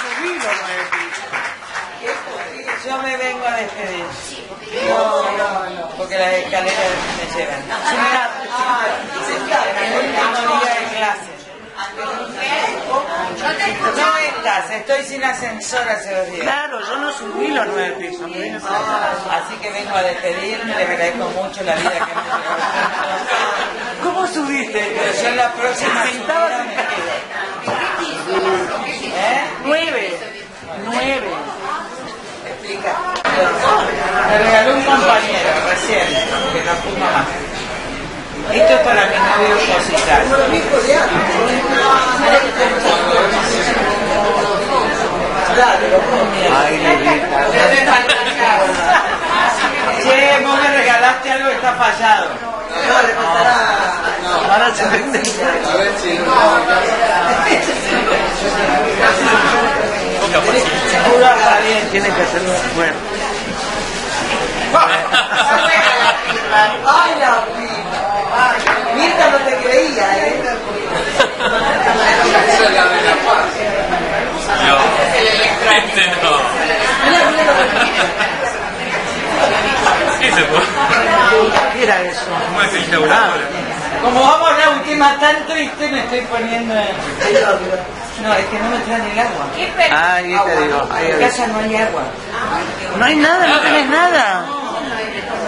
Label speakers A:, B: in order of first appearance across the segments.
A: subí los 9 pisos.
B: Yo me vengo a despedir. No, porque las escaleras me llevan. Tengo día de clase. No estás, estoy sin ascensor hace 2 días.
A: Claro, yo no subí los 9 pisos.
B: Así que vengo a despedirme, les agradezco mucho la vida que hemos llevado.
A: ¿Cómo subiste?
B: Pero yo en la próxima
A: Sentabas
B: subida
A: en
B: me quedo.
A: 9.
B: Explica. Me regaló un compañero recién, que no fuma más. Esto es para mi novio Cositas.
A: Ay, Lilita.
B: Che, vos me regalaste algo que está fallado.
A: Ahora se vende.
C: A ver si no.
B: Seguro está bien.
A: Tiene que ser bueno.
D: Ay, la pipa. Mirta no te creía,
C: Esa es la de la paz.
E: No, este no. Sí se puede.
A: ¿Qué era eso?
E: ¿Cómo es el tabulador?
B: Como vamos a hablar un tema tan triste, me estoy poniendo en... No, es que no me traen el agua.
A: Ah, ahí te digo.
B: En casa no hay agua.
A: No hay nada, no tenés nada.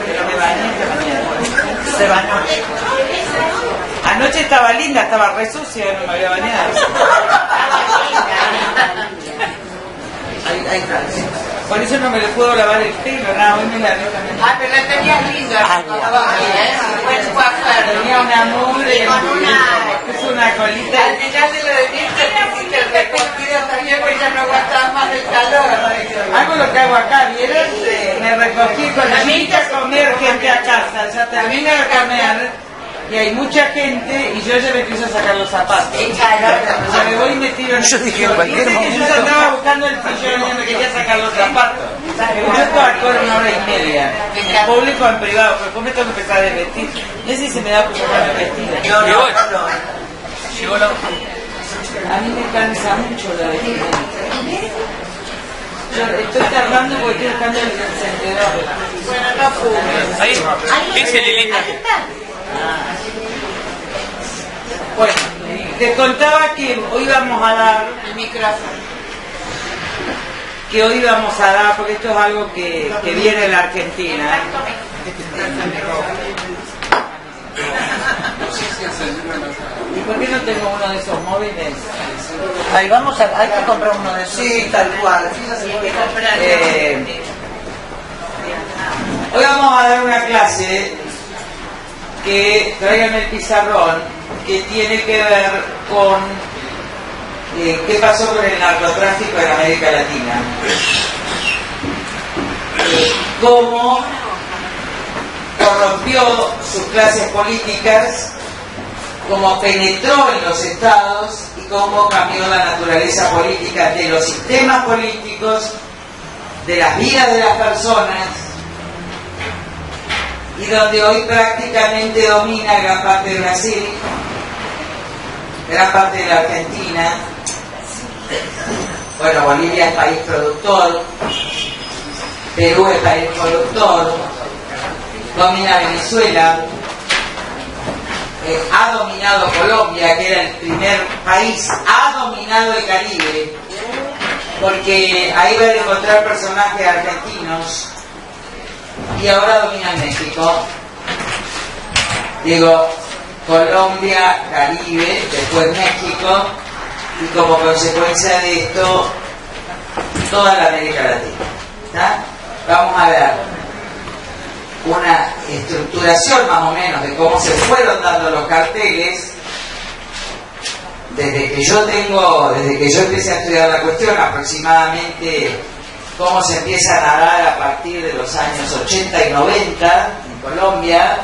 B: Pero me bañé esta mañana. Se bañó. Anoche estaba linda, estaba re sucia, no me había bañado. Por eso no me le puedo lavar el pelo, nada, hoy me la lavé también.
D: Ah, pero la tenías linda.
B: Tenía una mugre, puso una colita.
D: Al final de lo de Mirta, hiciste el recogido también, porque ya no aguantaba más el calor.
B: Hago lo que hago acá, ¿vieron? Me recogí con la mitad a comer gente a casa, ya termino de comer. Y hay mucha gente y yo ya me empiezo a sacar los zapatos. O sea, me voy y me tiro en el
A: Yo dije,
B: sillón.
A: en cualquier
B: Dice que yo
A: momento.
B: ya estaba buscando el sillón y me quería sacar los zapatos. Pero yo estaba con 1 hora y media. En público, en privado, pero después me tengo que empezar a desvestir. No sé si se me da por sacarme vestida.
E: Llegó la...
B: A mí me cansa mucho lo de yo estoy tardando porque estoy buscando el encendedor.
D: Bueno, no fumes.
E: Ahí, dice Lilita.
B: Bueno, te contaba que hoy vamos a dar,
D: El micrófono.
B: porque esto es algo que viene de la Argentina. ¿Y por qué no tengo uno de esos móviles?
A: Ahí hay que comprar uno de esos.
D: Sí, tal cual.
B: Hoy vamos a dar una clase que traigan el pizarrón, que tiene que ver con qué pasó con el narcotráfico en América Latina. Cómo corrompió sus clases políticas, cómo penetró en los estados y cómo cambió la naturaleza política de los sistemas políticos, de las vidas de las personas, y donde hoy prácticamente domina gran parte de Brasil, gran parte de la Argentina. Bueno, Bolivia es país productor, Perú es país productor, domina Venezuela, ha dominado Colombia, que era el primer país, ha dominado el Caribe, porque ahí van a encontrar personajes argentinos, y ahora domina México. Digo, Colombia, Caribe, después México, y como consecuencia de esto, toda la América Latina. ¿Está? Vamos a ver una estructuración más o menos de cómo se fueron dando los carteles desde que yo empecé a estudiar la cuestión, aproximadamente cómo se empieza a nadar a partir de los años 80 y 90 en Colombia,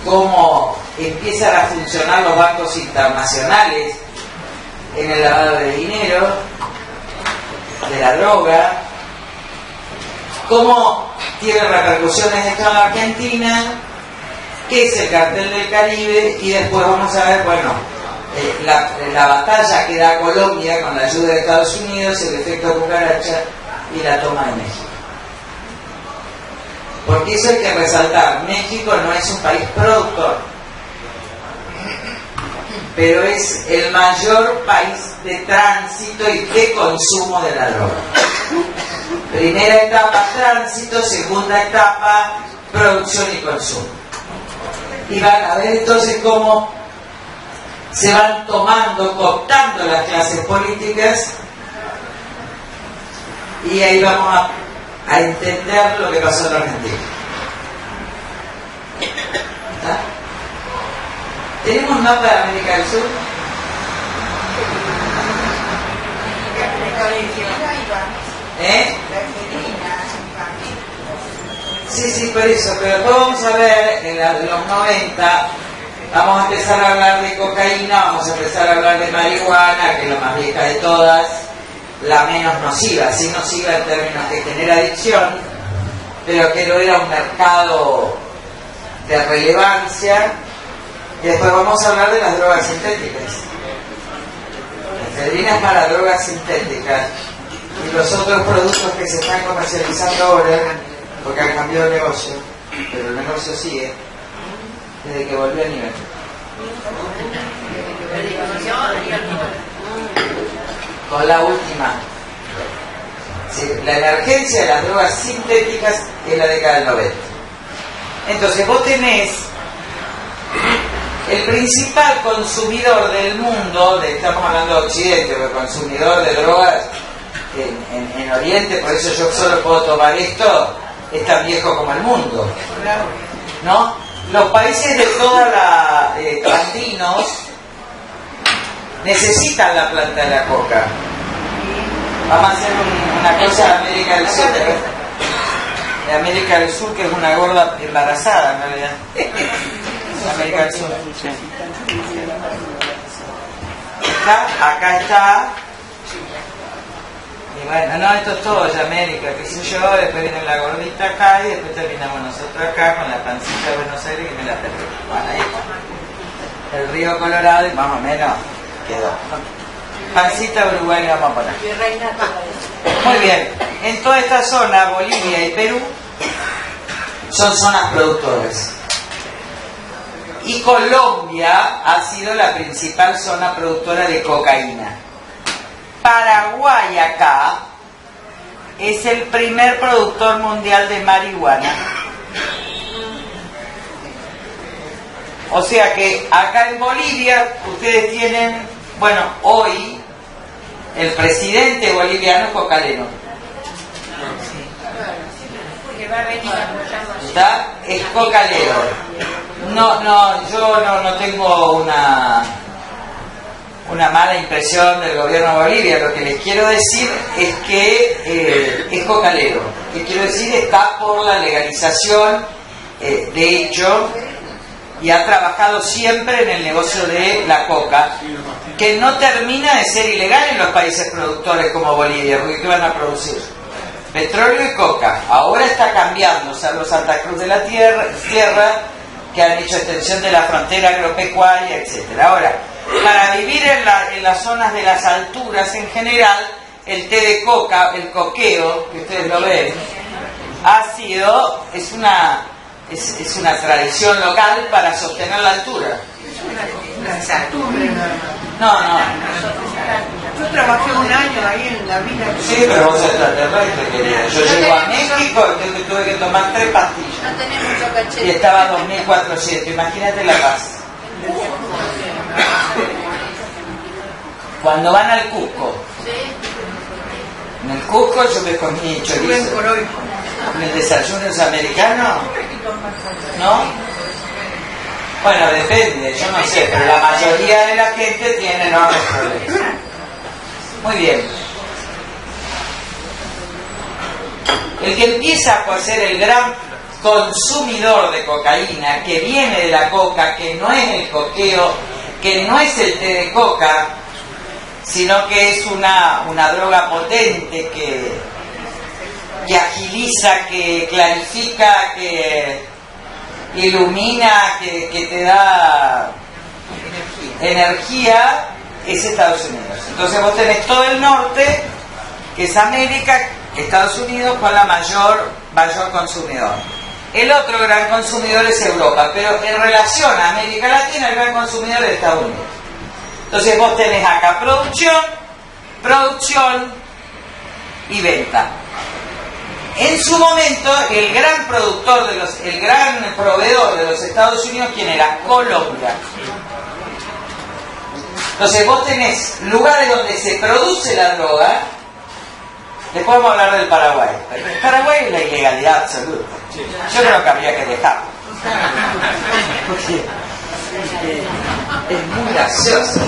B: cómo empiezan a funcionar los bancos internacionales en el lavado de dinero, de la droga, cómo tiene repercusiones esto en la Argentina, qué es el cartel del Caribe, y después vamos a ver, bueno, la batalla que da Colombia con la ayuda de Estados Unidos, el efecto cucaracha y la toma de México. Porque eso hay que resaltar, México no es un país productor, pero es el mayor país de tránsito y de consumo de la droga. Primera etapa, tránsito; segunda etapa, producción y consumo. Y van a ver entonces cómo se van tomando, cooptando las clases políticas, y ahí vamos a entender lo que pasó en la Argentina. ¿Está? ¿Tenemos un mapa de América del Sur? Sí, por eso, pero después vamos a ver, en los 90, vamos a empezar a hablar de cocaína, vamos a empezar a hablar de marihuana, que es la más vieja de todas, la menos nociva, sí nociva en términos que genera adicción, pero que no era un mercado de relevancia. Y después vamos a hablar de las drogas sintéticas. La efedrina es para drogas sintéticas, y los otros productos que se están comercializando ahora, porque han cambiado el negocio, pero el negocio sigue desde que volvió a nivel. Con la última, sí, la emergencia de las drogas sintéticas es la década del 90. Entonces vos tenés el principal consumidor del mundo, estamos hablando de Occidente, pero consumidor de drogas en Oriente, por eso yo solo puedo tomar esto, es tan viejo como el mundo, ¿no? Los países de toda la andinos necesitan la planta de la coca. Vamos a hacer una cosa de América del Sur, de América del Sur, que es una gorda embarazada en realidad. América del Sur. Sí. Acá está. Y bueno, no, esto es todo de América, qué sé yo. Después viene la gordita acá y después terminamos nosotros acá con la pancita de Buenos Aires, que me la perdí. Bueno, ahí está. El río Colorado y más o menos quedó. Pancita Uruguay le vamos a poner. Muy bien. En toda esta zona, Bolivia y Perú, son zonas productoras. Y Colombia ha sido la principal zona productora de cocaína. Paraguay acá es el primer productor mundial de marihuana. O sea que acá en Bolivia ustedes tienen, bueno, hoy el presidente boliviano es cocalero. ¿Está? Es cocalero. Yo no tengo una mala impresión del gobierno de Bolivia. Lo que les quiero decir es que es cocalero. Lo que quiero decir está por la legalización, de hecho, y ha trabajado siempre en el negocio de la coca, que no termina de ser ilegal en los países productores como Bolivia, porque ¿qué van a producir? Petróleo y coca. Ahora está cambiando, salvo Santa Cruz de la Tierra, que han hecho extensión de la frontera agropecuaria, etc. Ahora, para vivir en las zonas de las alturas en general, el té de coca, el coqueo, que ustedes lo ven, es una tradición local para sostener la altura. No.
D: Yo trabajé un año ahí en la mina.
B: Sí, pero vos sos extraterrestre, querida. Yo llego a México y tuve que tomar 3 pastillas.
D: No tenés mucho cachete.
B: Y estaba a 2.400. Imagínate la paz. Cuando van al Cusco. En el Cusco yo me comí chorizo. ¿En el desayuno es americano? ¿No? Bueno, depende, yo no sé, pero la mayoría de la gente tiene enormes problemas. Muy bien. El que empieza a ser el gran consumidor de cocaína, que viene de la coca, que no es el coqueo, que no es el té de coca, sino que es una droga potente que agiliza, que clarifica, que ilumina, que te da energía es Estados Unidos. Entonces vos tenés todo el norte, que es América, Estados Unidos con la mayor consumidor. El otro gran consumidor es Europa, pero en relación a América Latina, el gran consumidor es Estados Unidos. Entonces vos tenés acá producción y venta. En su momento, el gran proveedor de los Estados Unidos, ¿quién era? Colombia. Entonces vos tenés lugares donde se produce la droga. Después vamos a hablar del Paraguay. El Paraguay es la ilegalidad absoluta. Yo creo que habría que dejarlo. Porque es muy gracioso.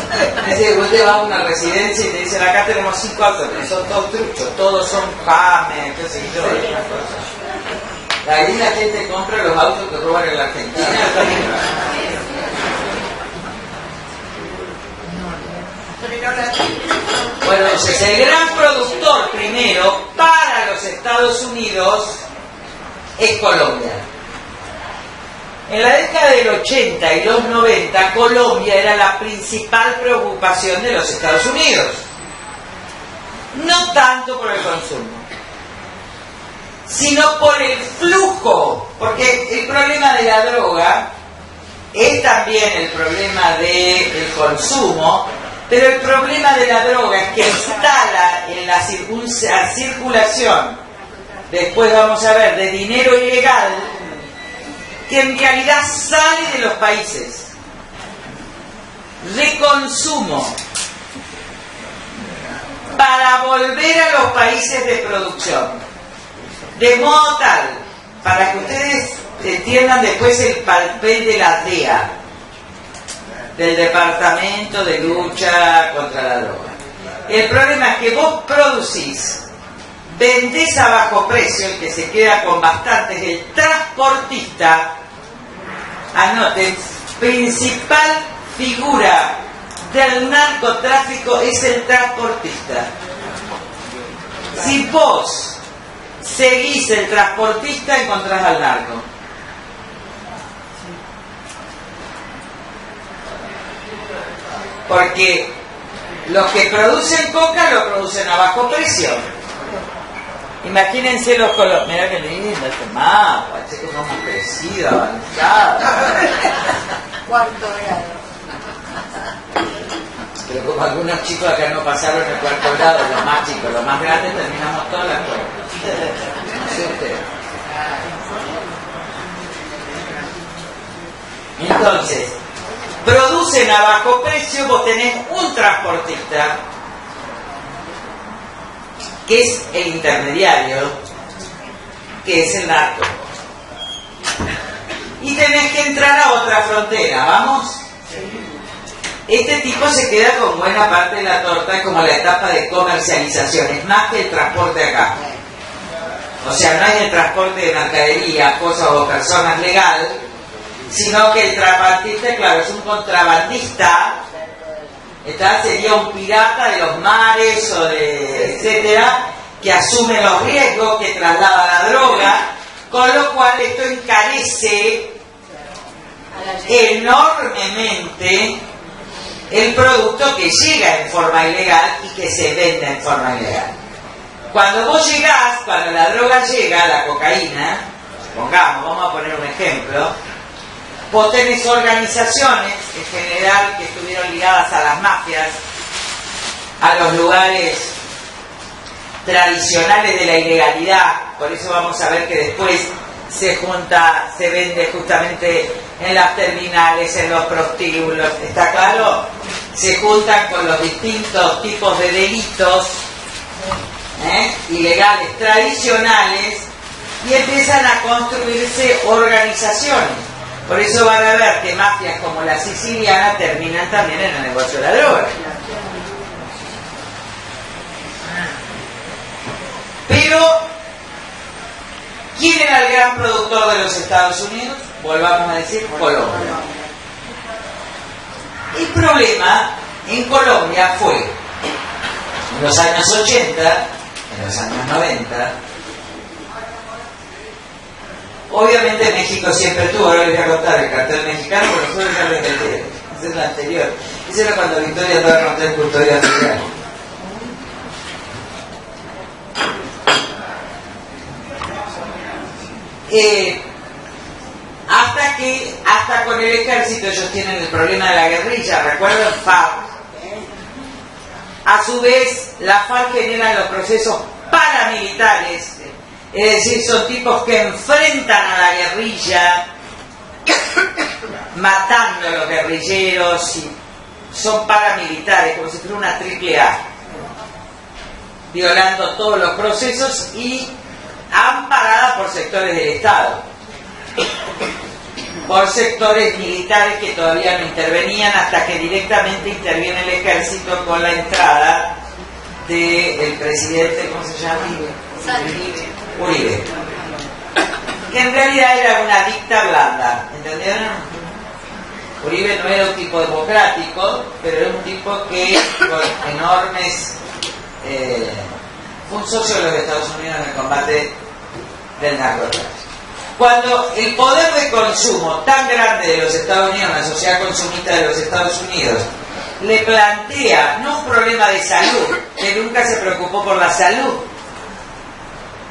B: Es decir, vos te vas a una residencia y te dicen, acá tenemos 5 autos, pero son todos truchos, todos son james, qué sé yo. Ahí la gente compra los autos que roban en la Argentina. Bueno, entonces el gran productor primero para los Estados Unidos es Colombia. En la década del 80 y los 90, Colombia era la principal preocupación de los Estados Unidos. No tanto por el consumo, sino por el flujo, porque el problema de la droga es también el problema del consumo, pero el problema de la droga es que instala en la circulación, después vamos a ver, de dinero ilegal, que en realidad sale de los países, de consumo, para volver a los países de producción. De modo tal, para que ustedes entiendan después el papel de la DEA, del Departamento de Lucha contra la Droga. El problema es que vos producís, vendés a bajo precio, el que se queda con bastantes, el transportista, anoten, principal figura del narcotráfico es el transportista. Si vos seguís el transportista, encontrás al narco. Porque los que producen coca lo producen a bajo precio. Imagínense los colores. Mirá que lindo este mapa, este que hemos crecido, avanzado.
D: Cuarto grado.
B: Pero como algunos chicos acá no pasaron el cuarto grado, los más chicos, los más grandes terminamos todas las cosas. No sé ustedes. Entonces, producen a bajo precio, vos tenés un transportista, que es el intermediario, que es el narco. Y tenés que entrar a otra frontera, ¿vamos? Este tipo se queda con buena parte de la torta como la etapa de comercialización, es más que el transporte acá. O sea, no es el transporte de mercadería, cosas o personas legal, sino que el transportista, claro, es un contrabandista, sería un pirata de los mares o de etcétera, que asume los riesgos, que traslada la droga, con lo cual esto encarece enormemente el producto que llega en forma ilegal y que se vende en forma ilegal. Cuando vos llegás, cuando la droga llega, la cocaína, pongamos, vamos a poner un ejemplo, vos tenés organizaciones, en general, que estuvieron ligadas a las mafias, a los lugares tradicionales de la ilegalidad, por eso vamos a ver que después se vende justamente en las terminales, en los prostíbulos, ¿está claro? Se juntan con los distintos tipos de delitos ilegales tradicionales y empiezan a construirse organizaciones. Por eso van a ver que mafias como la siciliana terminan también en el negocio de la droga. Pero, ¿quién era el gran productor de los Estados Unidos? Volvamos a decir, Colombia. El problema en Colombia fue, en los años 80, en los años 90, obviamente México siempre tuvo, ahora les voy a contar el cartel mexicano, pero nosotros ya lo entendieron. Esa es la anterior. Esa era cuando Victoria estaba contra el custodia federal. Hasta con el ejército ellos tienen el problema de la guerrilla, recuerdan FARC. A su vez, la FARC genera los procesos paramilitares, es decir, son tipos que enfrentan a la guerrilla, matando a los guerrilleros, y son paramilitares, como si fuera una AAA, violando todos los procesos y amparada por sectores del Estado, por sectores militares que todavía no intervenían hasta que directamente interviene el ejército con la entrada del presidente, ¿cómo se llama? Uribe. Que en realidad era una dicta blanda, ¿entendieron? Uribe no era un tipo democrático, pero era un tipo que con enormes... fue un socio de los Estados Unidos en el combate del narcotráfico. Cuando el poder de consumo tan grande de los Estados Unidos, la sociedad consumista de los Estados Unidos, le plantea no un problema de salud, que nunca se preocupó por la salud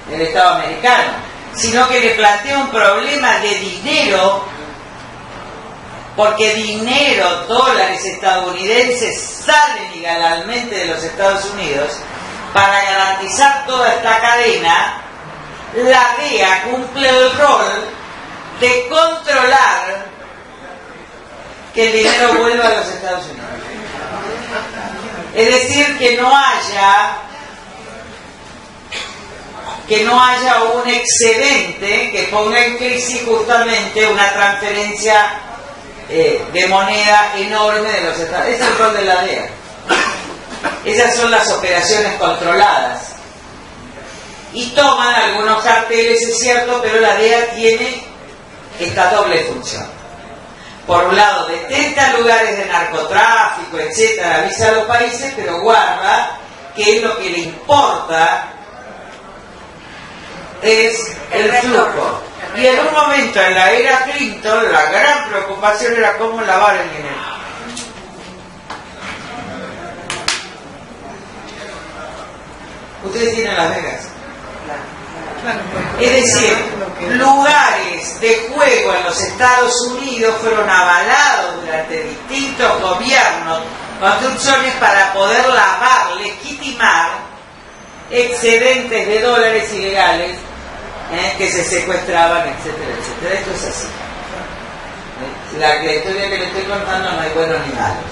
B: del Estado americano, sino que le plantea un problema de dinero, porque dinero, dólares estadounidenses salen ilegalmente de los Estados Unidos. Para garantizar toda esta cadena, la DEA cumple el rol de controlar que el dinero vuelva a los Estados Unidos. Es decir, que no haya un excedente que ponga en crisis justamente una transferencia de moneda enorme de los Estados Unidos. Ese es el rol de la DEA. Esas son las operaciones controladas. Y toman algunos carteles, es cierto, pero la DEA tiene esta doble función. Por un lado, detenta lugares de narcotráfico, etcétera, avisa a los países, pero guarda que es lo que le importa es el flujo. Y en un momento, en la era Clinton, la gran preocupación era cómo lavar el dinero. Ustedes tienen Las Vegas. Es decir, lugares de juego en los Estados Unidos fueron avalados durante distintos gobiernos, construcciones para poder lavar, legitimar excedentes de dólares ilegales que se secuestraban, etcétera, etcétera. Esto es así. La historia que le estoy contando no hay bueno ni malo,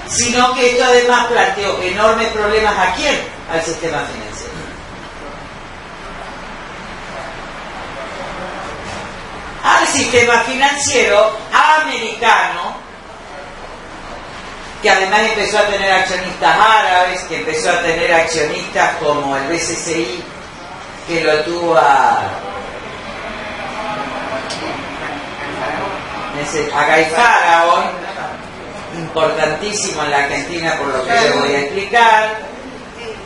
B: sino que esto además planteó enormes problemas ¿a quién? Al sistema financiero. Al sistema financiero americano, que además empezó a tener accionistas árabes, que empezó a tener accionistas como el BCCI, que lo tuvo a Guy Faraón, importantísimo en la Argentina por lo que yo voy a explicar,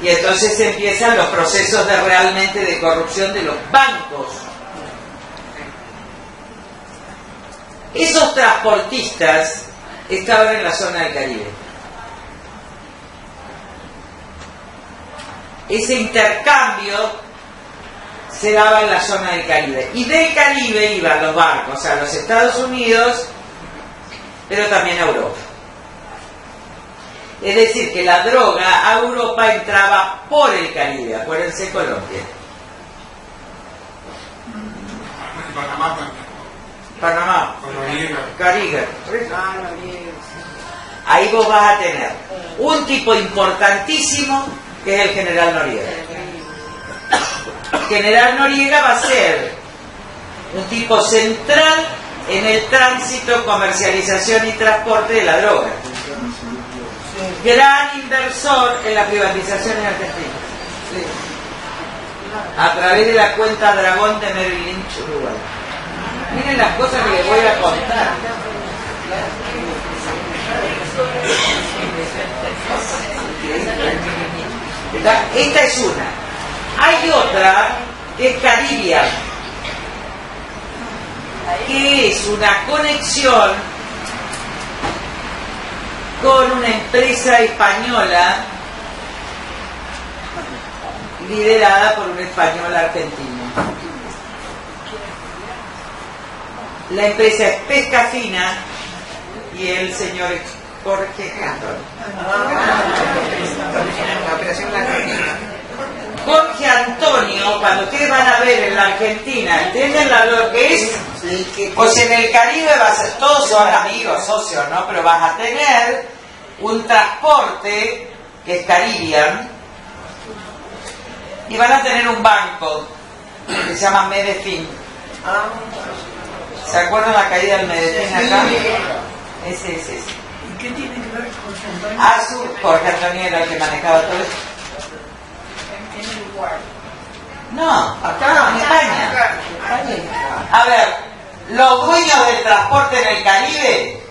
B: y entonces empiezan los procesos de realmente de corrupción de los bancos. Esos transportistas estaban en la zona del Caribe. Ese intercambio se daba en la zona del Caribe. Y del Caribe iban los barcos a los Estados Unidos, pero también a Europa. Es decir, que la droga a Europa entraba por el Caribe. Acuérdense, Colombia. Panamá, Caribe. Ahí vos vas a tener un tipo importantísimo que es el general Noriega. El general Noriega va a ser un tipo central en el tránsito, comercialización y transporte de la droga. Gran inversor en la privatización en Argentina. A través de la cuenta Dragón de Merrill Lynch Uruguay. Miren las cosas que les voy a contar. Esta es una. Hay otra que es Caribbean, que es una conexión con una empresa española liderada por un español argentino. La empresa es Pesca Fina y el señor es Jorge Antonio.
D: La operación La Argentina.
B: Jorge Antonio, cuando ustedes van a ver en la Argentina, ¿entienden lo que es? Pues en el Caribe vas a, todos son amigos, socios, ¿no? Pero vas a tener un transporte que es Caribbean y van a tener un banco que se llama Medellín. ¿Se acuerdan la caída del Medellín acá? Ese.
A: ¿Y qué tiene que ver con Jorge Antonio?
B: Jorge Antonio era el que manejaba todo esto.
D: En Uruguay.
B: No, acá en España. A ver, los dueños del transporte en el Caribe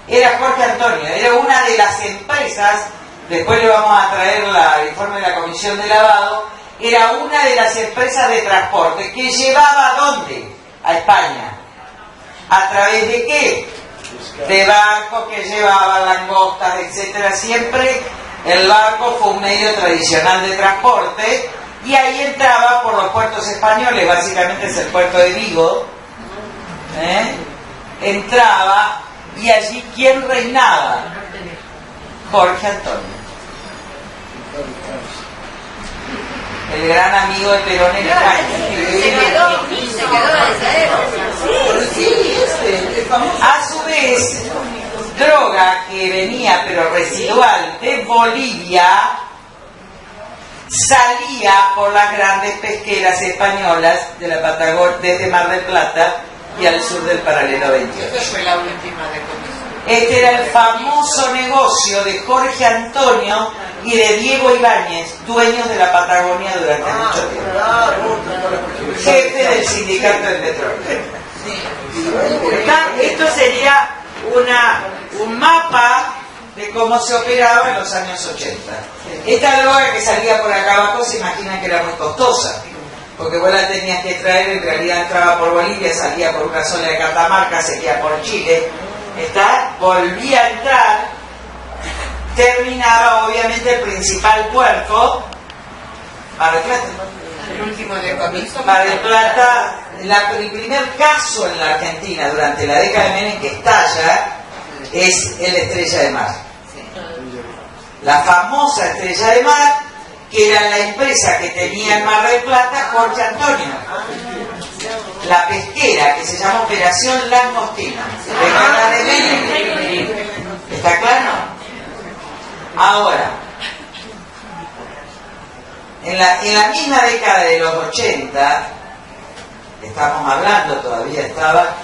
B: era Jorge Antonio, era una de las empresas, después le vamos a traer el informe de la Comisión de Lavado, era una de las empresas de transporte que llevaba ¿a dónde? A España. ¿A través de qué? De barcos que llevaban langostas, etcétera. Siempre el barco fue un medio tradicional de transporte y ahí entraba por los puertos españoles, básicamente es el puerto de Vigo, entraba y allí ¿quién reinaba? Jorge Antonio, el gran amigo de Perón en España.
D: Se quedó
B: A su vez, droga que venía pero residual de Bolivia salía por las grandes pesqueras españolas de la Patagonia, desde Mar del Plata y al sur del paralelo 28.
D: Esa fue la última de comisión.
B: Este era el famoso negocio de Jorge Antonio y de Diego Ibáñez, dueños de la Patagonia durante mucho tiempo. Jefe del sindicato del petróleo. Esto sería un mapa de cómo se operaba en los años 80. Esta droga que salía por acá abajo se imagina que era muy costosa, porque vos la tenías que traer, en realidad entraba por Bolivia, salía por una zona de Catamarca, seguía por Chile, volvía a entrar, terminaba obviamente el principal puerto, Mar del Plata.
D: El último de comisión.
B: Mar del Plata, el primer caso en la Argentina durante la década de Menem que estalla es el Estrella de Mar. La famosa Estrella de Mar, que era la empresa que tenía en Mar del Plata Jorge Antonio. La pesquera, que se llama Operación Langostina. De Menem. ¿Está claro? Ahora, en la misma década de los 80, estamos hablando, todavía estaba,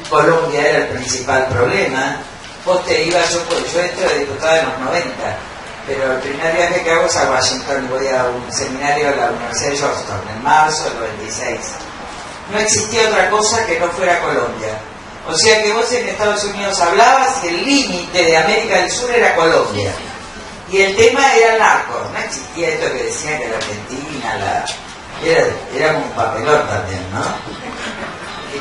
B: Colombia era el principal problema. Vos te ibas, yo entro de diputada en los 90, pero el primer viaje que hago es a Washington y voy a un seminario de la Universidad de Georgetown en marzo del 96. No existía otra cosa que no fuera Colombia. O sea que vos en Estados Unidos hablabas y el límite de América del Sur era Colombia. Y el tema era el narco. No existía esto que decían que la Argentina, era un papelón también, ¿no?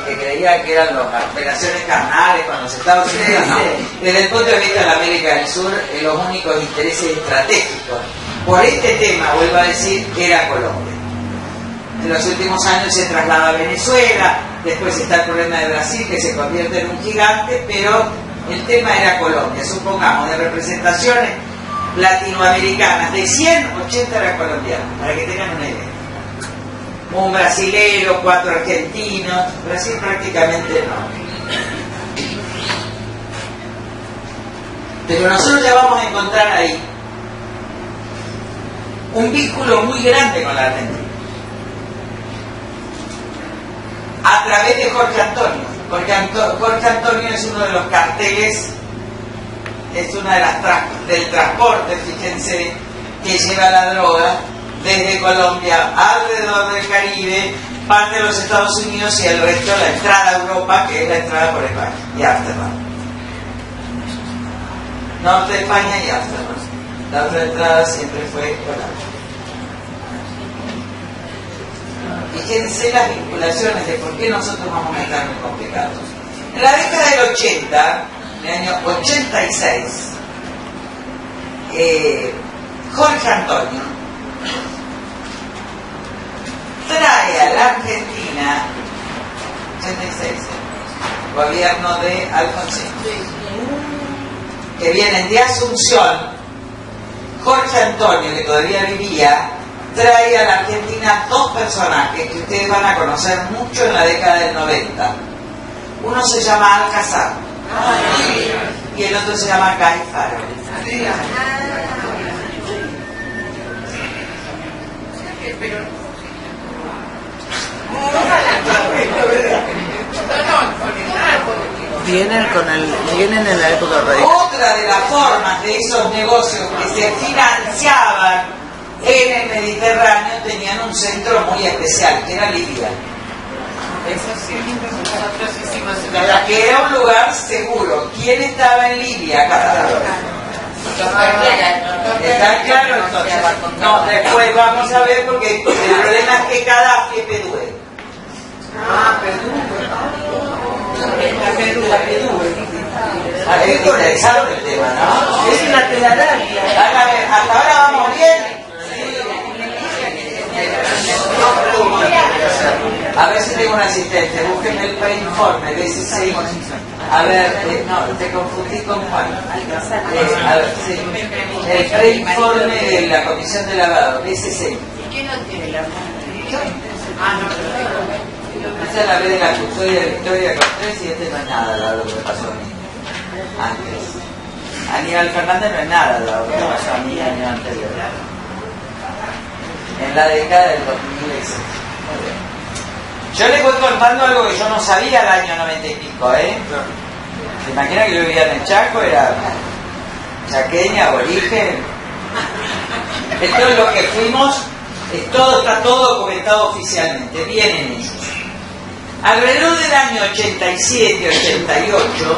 B: Que creía que eran las operaciones carnales con los Estados Unidos. No. Desde el punto de vista de la América del Sur, los únicos intereses estratégicos por este tema, vuelvo a decir, era Colombia. En los últimos años se traslada a Venezuela, después está el problema de Brasil que se convierte en un gigante, pero el tema era Colombia. Supongamos, de representaciones latinoamericanas, de 100, 80 eran colombianos, para que tengan una idea. Un brasilero, 4 argentinos, Brasil prácticamente no. Pero nosotros ya vamos a encontrar ahí un vínculo muy grande con la Argentina. A través de Jorge Antonio. Jorge Antonio es uno de los carteles, es una de las del transporte, fíjense, que lleva la droga desde Colombia alrededor del Caribe, parte de los Estados Unidos y el resto la entrada a Europa, que es la entrada por España y Ámsterdam. Norte de España y Ámsterdam. La otra entrada siempre fue Holanda. Fíjense las vinculaciones de por qué nosotros vamos a estar muy complicados. En la década del 80, en el año 86, Jorge Antonio trae a la Argentina 86, gobierno de Alfonsín, que vienen de Asunción. Jorge Antonio, que todavía vivía, trae a la Argentina dos personajes que ustedes van a conocer mucho en la década del 90. Uno se llama Alcázar y el otro se llama Guy Fawkes.
A: Vienen en la época radical.
B: Otra de las formas de esos negocios que se financiaban en el Mediterráneo tenían un centro muy especial, que era Libia.
D: Eso sí, nosotros hicimos
B: Que era un lugar seguro. ¿Quién estaba en Libia? Gaddafi. ¿Está claro entonces? No, después vamos a ver porque el problema es que Gaddafi es Pedúe. Interesante el tema, ¿no?
A: Es una telaraña.
B: Hasta ahora vamos bien. A ver si tengo un asistente, búsquenme el preinforme de ese. A ver, no, te confundí con Juan. A ver, sí. El preinforme de la comisión de lavado, de ese.
D: ¿Y qué no tiene la
B: Esta es la vez de la custodia de Victoria Cortés y este no es nada de lo que me pasó a mí antes. Aníbal Fernández no es nada de lo que me pasó a mí el año anterior. En la década del 2006. Yo les voy contando algo que yo no sabía el año 90 y pico, ¿eh? ¿Se imagina que yo vivía en el Chaco? Era chaqueña, aborigen. Esto es lo que fuimos, está todo documentado oficialmente. Vienen ellos. Alrededor del año 87-88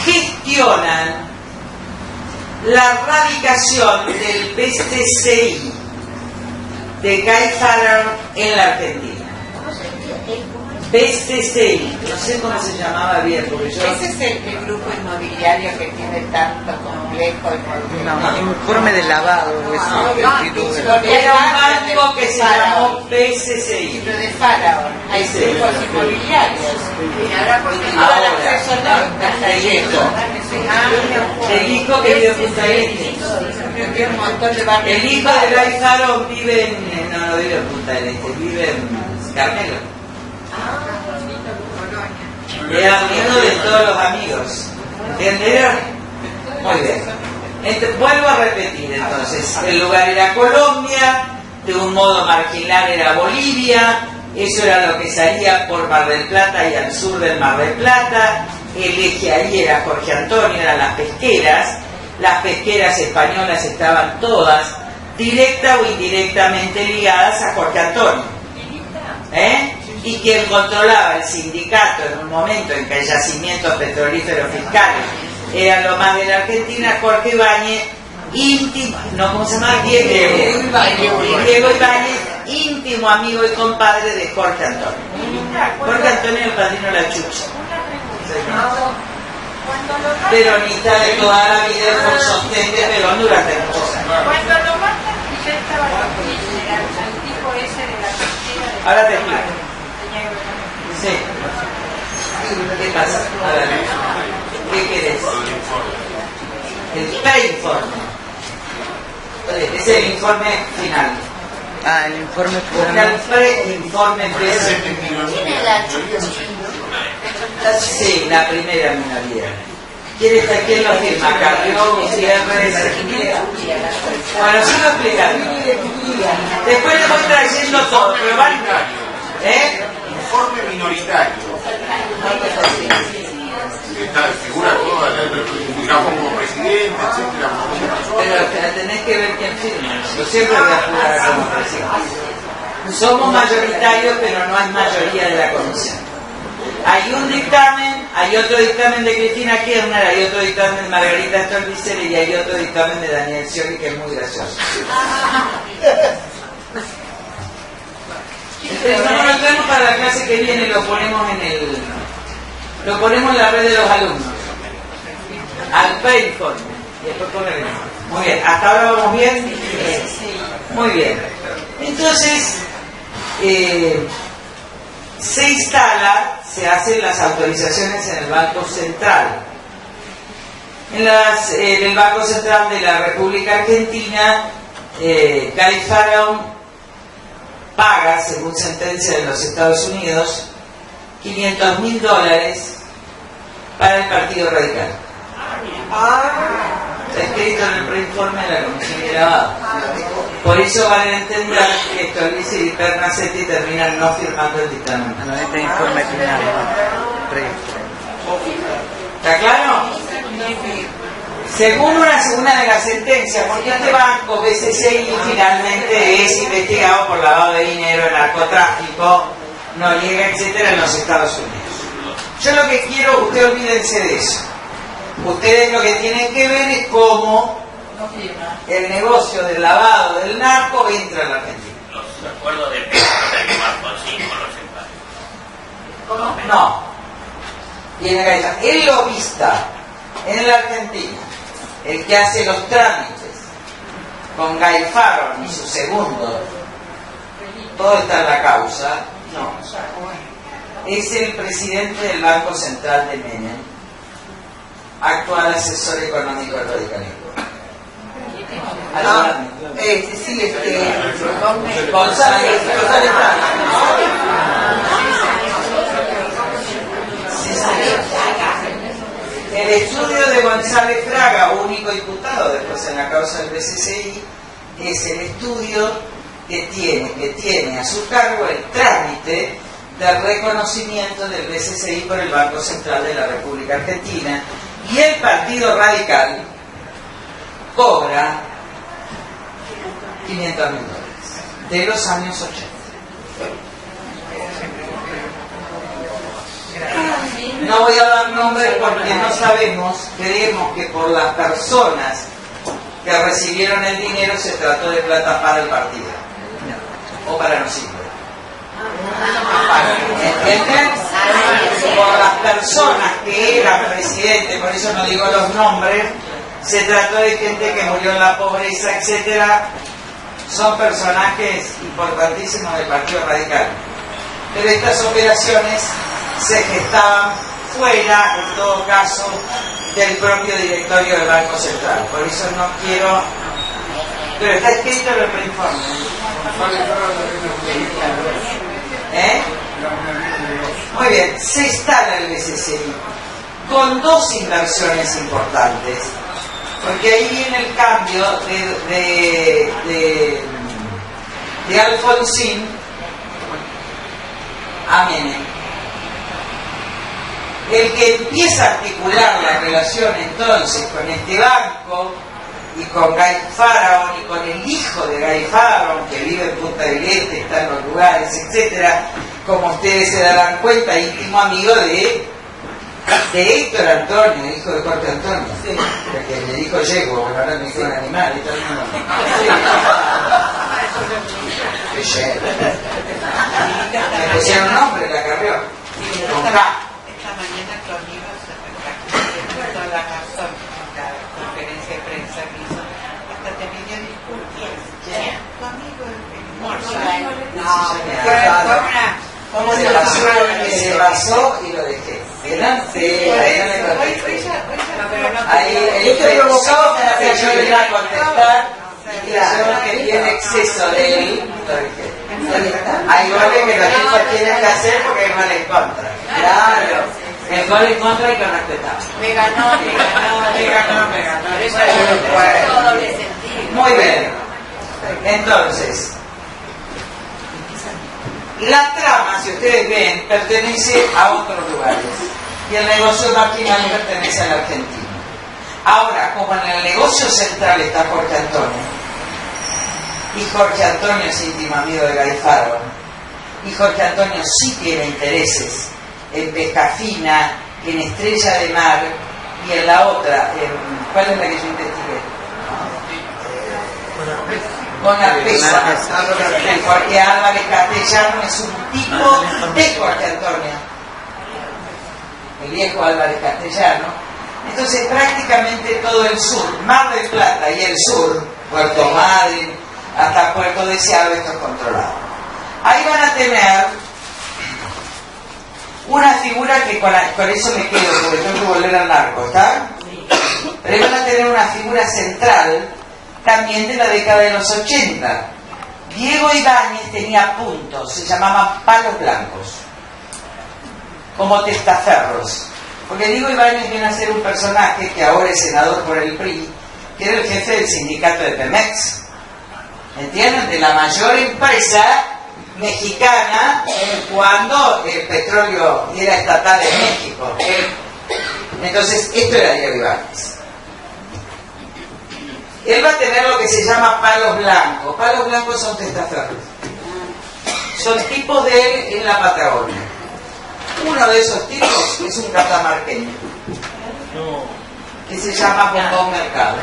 B: gestionan la radicación del PCCI de Guy Fawkes en la Argentina. PCCI, no sé cómo se llamaba bien, porque yo...
D: Ese es el grupo inmobiliario que tiene tanto complejo inmobiliario.
A: Informe de lavado.
B: Era un banco que se llamó PCCI.
D: Pero de Faraón, hay grupos inmobiliarios. Y ahora porque todas las personas
B: El hijo que vive en Punta Este.
D: un montón de barrios.
B: El hijo de Guy Fawkes vive en... No vive en Punta del Este, vive en Carmelo. Era amigo de todos los amigos. ¿Entendieron? Muy bien. Vuelvo a repetir entonces. El lugar era Colombia, de un modo marginal era Bolivia, eso era lo que salía por Mar del Plata y al sur del Mar del Plata. El eje ahí era Jorge Antonio, eran las pesqueras. Las pesqueras españolas estaban todas directa o indirectamente ligadas a Jorge Antonio. Y quien controlaba el sindicato en un momento en que hay yacimientos petrolíferos fiscales era lo más de la Argentina, Jorge Ibáñez, íntimo, no, ¿cómo se llama? Diego Ibáñez, íntimo amigo y compadre de Jorge Antonio. Jorge Antonio el padrino de la Chucha. Peronista de toda la vida, por sostén de Perón durante muchos años.
D: Cuando lo matan, ya estaba el tipo ese de la pesquera de...
B: Ahora te explico. Sí. ¿Qué pasa? A ver, ¿qué querés? El preinforme. Es el informe final.
A: El informe
B: Busca el preinforme final.
D: ¿Tiene la
B: Sí, la primera minoría. ¿Quién lo firma? Carrió, Gutiérrez. Bueno, sigo explicando. Después les voy trayendo todo, pero van.
F: Informe minoritario. Figura toda digamos como presidente, etcétera.
B: Pero tenés que ver quién firma. Yo siempre voy a jugar como presidente. Somos mayoritarios, pero no hay mayoría de la comisión. Hay un dictamen, hay otro dictamen de Cristina Kirchner, hay otro dictamen de Margarita Stolbizer y hay otro dictamen de Daniel Scioli que es muy gracioso. Entonces, no lo tenemos para la clase que viene, lo ponemos en la red de los alumnos. Al preinforme. después ponerle. Muy bien, ¿hasta ahora vamos bien? Muy bien. Entonces, se instala, se hacen las autorizaciones en el Banco Central. En el Banco Central de la República Argentina, Guy Faraón paga, según sentencia de los Estados Unidos, $500.000 para el Partido Radical. Está escrito en el preinforme de la Comisión de Lavado. Por eso van a entender que Stolbizer y Pernasetti terminan no firmando el dictamen.
A: No, este informe final.
B: ¿Está claro? Según una de las sentencias, porque este banco, BCCI, finalmente es investigado por lavado de dinero, narcotráfico, Noriega, etcétera, en los Estados Unidos. Yo lo que quiero, ustedes olvídense de eso. Ustedes lo que tienen que ver es cómo el negocio del lavado del narco entra en la Argentina.
E: Los acuerdos de pesca que Marco sí con los empaques.
B: No. Viene Gaitán. El lobista en la Argentina, el que hace los trámites con Guy Faraón y su segundo, todo está en la causa, no. Es el presidente del Banco Central de Menem, actual asesor económico del radicalismo. González Fraga. El estudio de González Fraga, único imputado después en la causa del BCCI, es el estudio que tiene a su cargo el trámite del reconocimiento del BCCI por el Banco Central de la República Argentina, y el Partido Radical cobra $500.000 de los años 80. No voy a dar nombres porque no sabemos, creemos que por las personas que recibieron el dinero se trató de plata para el partido o para nosotros. ¿Entienden? Por las personas que eran presidentes, por eso no digo los nombres, se trató de gente que murió en la pobreza, etcétera. Son personajes importantísimos del Partido Radical. Pero estas operaciones se gestaban fuera, en todo caso, del propio directorio del Banco Central. Por eso no quiero... Pero está escrito en el preinforme. Muy bien, se instala el BCCI con dos inversiones importantes, porque ahí viene el cambio de Alfonsín a Menem. El que empieza a articular la relación entonces con este banco y con Guy Faraón y con el hijo de Guy Faraón, que vive en Punta del Este, está en los lugares, etcétera, como ustedes se darán cuenta, íntimo amigo de Héctor Antonio, hijo de Jorge Antonio, porque le dijo yegua, porque ahora me dijo un animal y todo el mundo. Me pusieron un nombre, la carrió, con K.
D: Esta mañana conmigo se toda la razón en la conferencia de prensa que hizo. Hasta te pidió disculpas. Conmigo
B: Se pasó y lo dejé. Ahí el pensó que yo le iba a contestar y creyó que tiene exceso de él. Hay goles que los chicos tienen que hacer porque hay gol en contra. Claro. El gol en contra hay que respetar.
D: me ganó. Eso es todo doble sentido.
B: Muy bien. Entonces, la trama, si ustedes ven, pertenece a otros lugares y el negocio marginal pertenece a la Argentina. Ahora, como en el negocio central está Jorge Antonio, y Jorge Antonio es íntimo amigo de Guy Faraón, y Jorge Antonio sí tiene intereses en Pesca Fina, en Estrella de Mar y en la otra, ¿cuál es la que yo investigué? Con la pesa, porque Álvarez Castellano es un tipo de Jorge Antonio, el viejo Álvarez Castellano, Entonces prácticamente todo el sur, Mar del Plata y el sur, Puerto Madryn, hasta Puerto Deseado, esto es controlado. Ahí van a tener una figura que con eso me quedo, porque tengo que volver al narco, ¿está? Pero ahí van a tener una figura central también de la década de los 80. Diego Ibáñez tenía puntos, se llamaban palos blancos, como testaferros. Porque Diego Ibáñez viene a ser un personaje que ahora es senador por el PRI, que era el jefe del sindicato de Pemex. ¿Entienden? De la mayor empresa mexicana cuando el petróleo era estatal en México. Entonces, esto era Diego Ibáñez. Él va a tener lo que se llama palos blancos. Palos blancos son testaferros. Son tipos de él en la Patagonia. Uno de esos tipos es un catamarqueño que se llama Bombón Mercado.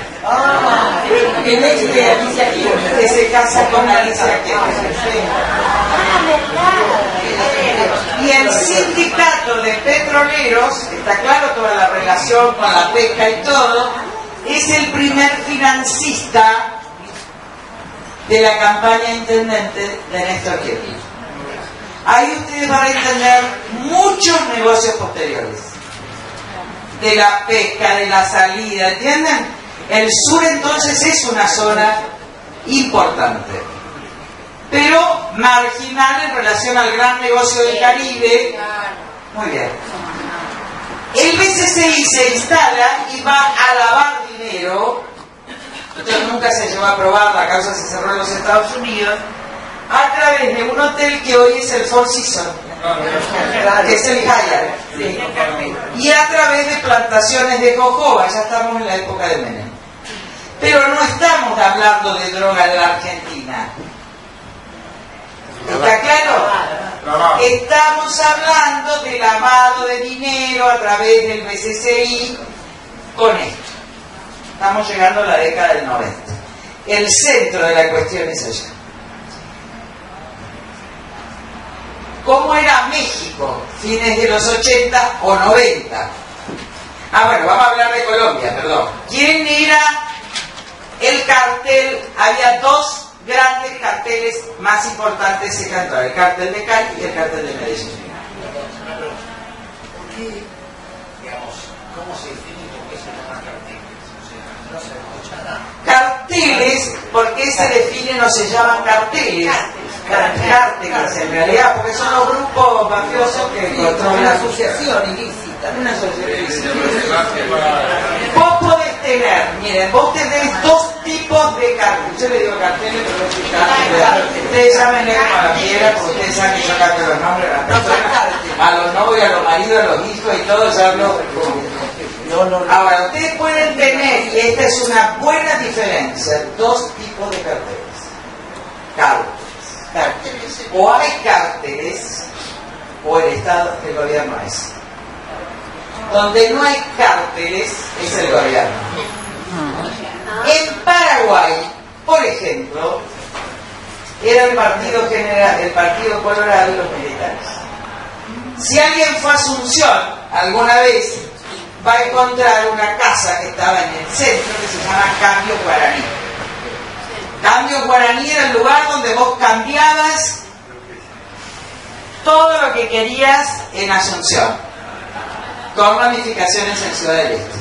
B: Que se casa con Alicia Keller. Y el sindicato de petroleros, está claro toda la relación con la pesca y todo, es el primer financista de la campaña intendente de Néstor Kirchner. Ahí ustedes van a entender muchos negocios posteriores. De la pesca, de la salida, ¿entienden? El sur entonces es una zona importante, pero marginal en relación al gran negocio del Caribe. Muy bien. El BCCI se instala y va a lavar dinero. Esto nunca se llevó a aprobar, la causa se cerró en los Estados Unidos, a través de un hotel que hoy es el Four Seasons, que es el Hyatt, ¿sí? Y a través de plantaciones de jojoba. Ya estamos en la época de Menem. Pero no estamos hablando de droga en la Argentina. ¿Está claro? Estamos hablando de lavado de dinero a través del BCCI con esto. Estamos llegando a la década del 90. El centro de la cuestión es allá. ¿Cómo era México? Fines de los 80 o 90. Bueno, vamos a hablar de Colombia, perdón. ¿Quién era el cartel? Había dos grandes carteles más importantes en Cantón, el cartel de Cali y el cartel de Medellín.
C: ¿Cómo se define por qué se llaman carteles? O sea, no se escucha nada.
B: Carteles, ¿por qué se definen o se llaman carteles? Cárteles, en realidad, porque son los grupos mafiosos que controlan
D: Una asociación ilícita.
B: Una asociación ilícita. Vos podés tener, miren, vos tenés dos tipos de carteles. Yo le digo carteles, pero no soy carteles. Ustedes llámenle como a la quiera, porque ustedes saben que yo capto los nombres de las personas. A los novios, a los maridos, a los hijos y todo, ya hablo. Ahora, ustedes pueden tener, y esta es una buena diferencia, dos tipos de carteles. Cárteles. O hay cárteles, o el Estado, el gobierno es. Donde no hay cárteles, es el gobierno. En Paraguay, por ejemplo, era el Partido General, el Partido Colorado y los militares. Si alguien fue a Asunción alguna vez, va a encontrar una casa que estaba en el centro que se llama Cambio Guaraní. Cambio Guaraní era el lugar donde vos cambiabas todo lo que querías en Asunción, con ramificaciones en Ciudad del Este.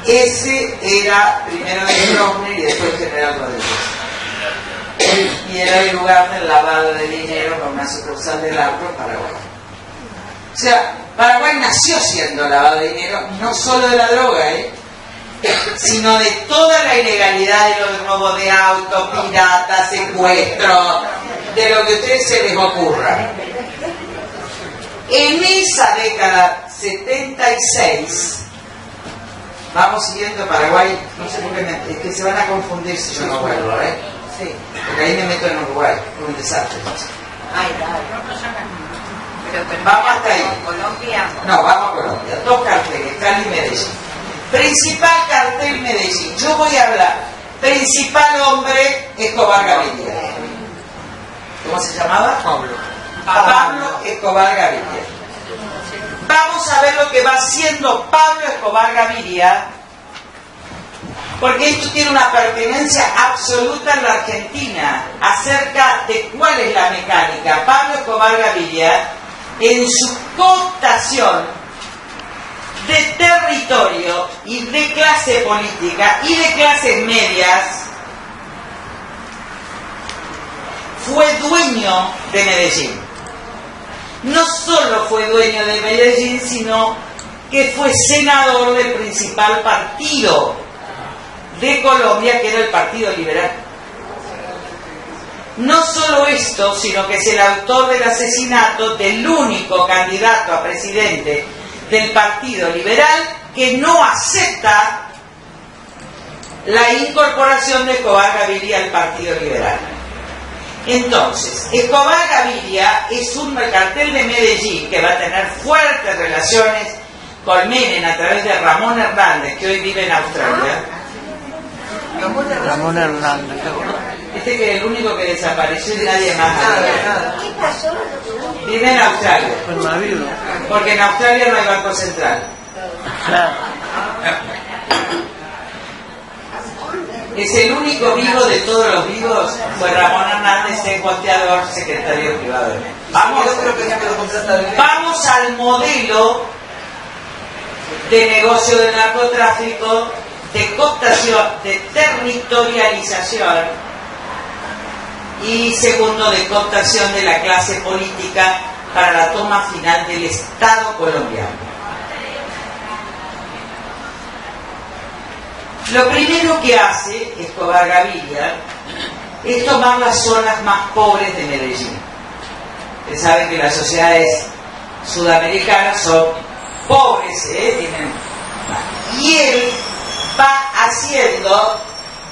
B: Ese era primero de Stroessner y después General Rodríguez. Y era el lugar del lavado de dinero con una sucursal del Arco en Paraguay. O sea, Paraguay nació siendo lavado de dinero, no solo de la droga, sino de toda la ilegalidad de los robos de autos, piratas, secuestros, de lo que a ustedes se les ocurra. En esa década 76, vamos siguiendo Paraguay, no sé por qué, es que se van a confundir si yo no vuelvo, Sí, porque ahí me meto en Uruguay, es un desastre. Vamos hasta ahí.
D: Colombia.
B: No, vamos a Colombia. Dos carteles, Cali y Medellín. Principal cartel Medellín. Yo voy a hablar. Principal hombre, Escobar Gaviria. ¿Cómo se llamaba? Pablo Escobar Gaviria. Vamos a ver lo que va haciendo Pablo Escobar Gaviria, porque esto tiene una pertinencia absoluta en la Argentina acerca de cuál es la mecánica. Pablo Escobar Gaviria, en su cooptación de territorio y de clase política y de clases medias, fue dueño de Medellín. No solo fue dueño de Medellín, sino que fue senador del principal partido de Colombia, que era el Partido Liberal. No solo esto, sino que es el autor del asesinato del único candidato a presidente del Partido Liberal que no acepta la incorporación de Escobar Gaviria al Partido Liberal. Entonces, Escobar Gaviria es un cartel de Medellín que va a tener fuertes relaciones con Menem a través de Ramón Hernández, que hoy vive en Australia.
A: Ramón Hernández.
B: Este que es el único que desapareció y nadie más.
G: ¿Qué pasó?
B: Vive en Australia.
A: Coronavirus.
B: Porque en Australia no hay Banco Central.
A: Claro.
B: Es el único vivo de todos los vivos. Fue Ramón Hernández, encuesteador, secretario privado. Vamos al modelo de negocio del narcotráfico, de cooptación, de territorialización y segundo, de cooptación de la clase política para la toma final del Estado colombiano. Lo primero que hace Escobar Gaviria es tomar las zonas más pobres de Medellín. Ustedes saben que las sociedades sudamericanas son pobres, y él va haciendo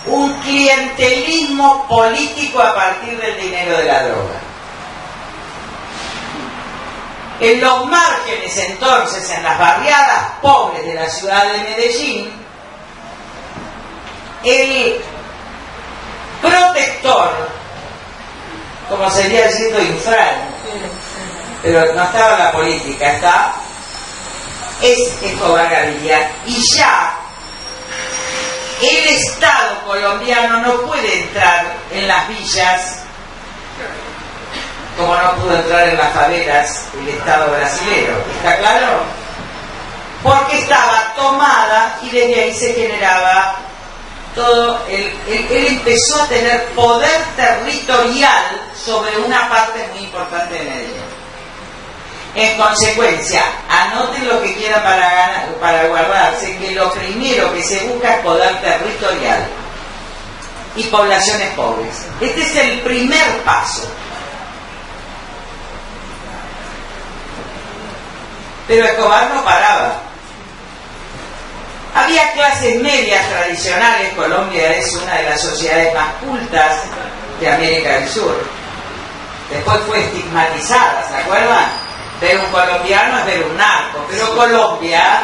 B: un clientelismo político a partir del dinero de la droga. En los márgenes, entonces, en las barriadas pobres de la ciudad de Medellín, el protector, como sería diciendo infran, pero no estaba en la política, es Escobar Gaviria, y ya el Estado colombiano no puede entrar en las villas como no pudo entrar en las favelas el Estado brasilero, ¿está claro? Porque estaba tomada y desde ahí se generaba todo, él empezó a tener poder territorial sobre una parte muy importante de Medellín. En consecuencia, anoten lo que quieran para guardarse, que lo primero que se busca es poder territorial y poblaciones pobres. Este es el primer paso. Pero Escobar no paraba. Había clases medias tradicionales. Colombia es una de las sociedades más cultas de América del Sur. Después fue estigmatizada, ¿se acuerdan? Ver un colombiano es ver un narco. Pero Colombia,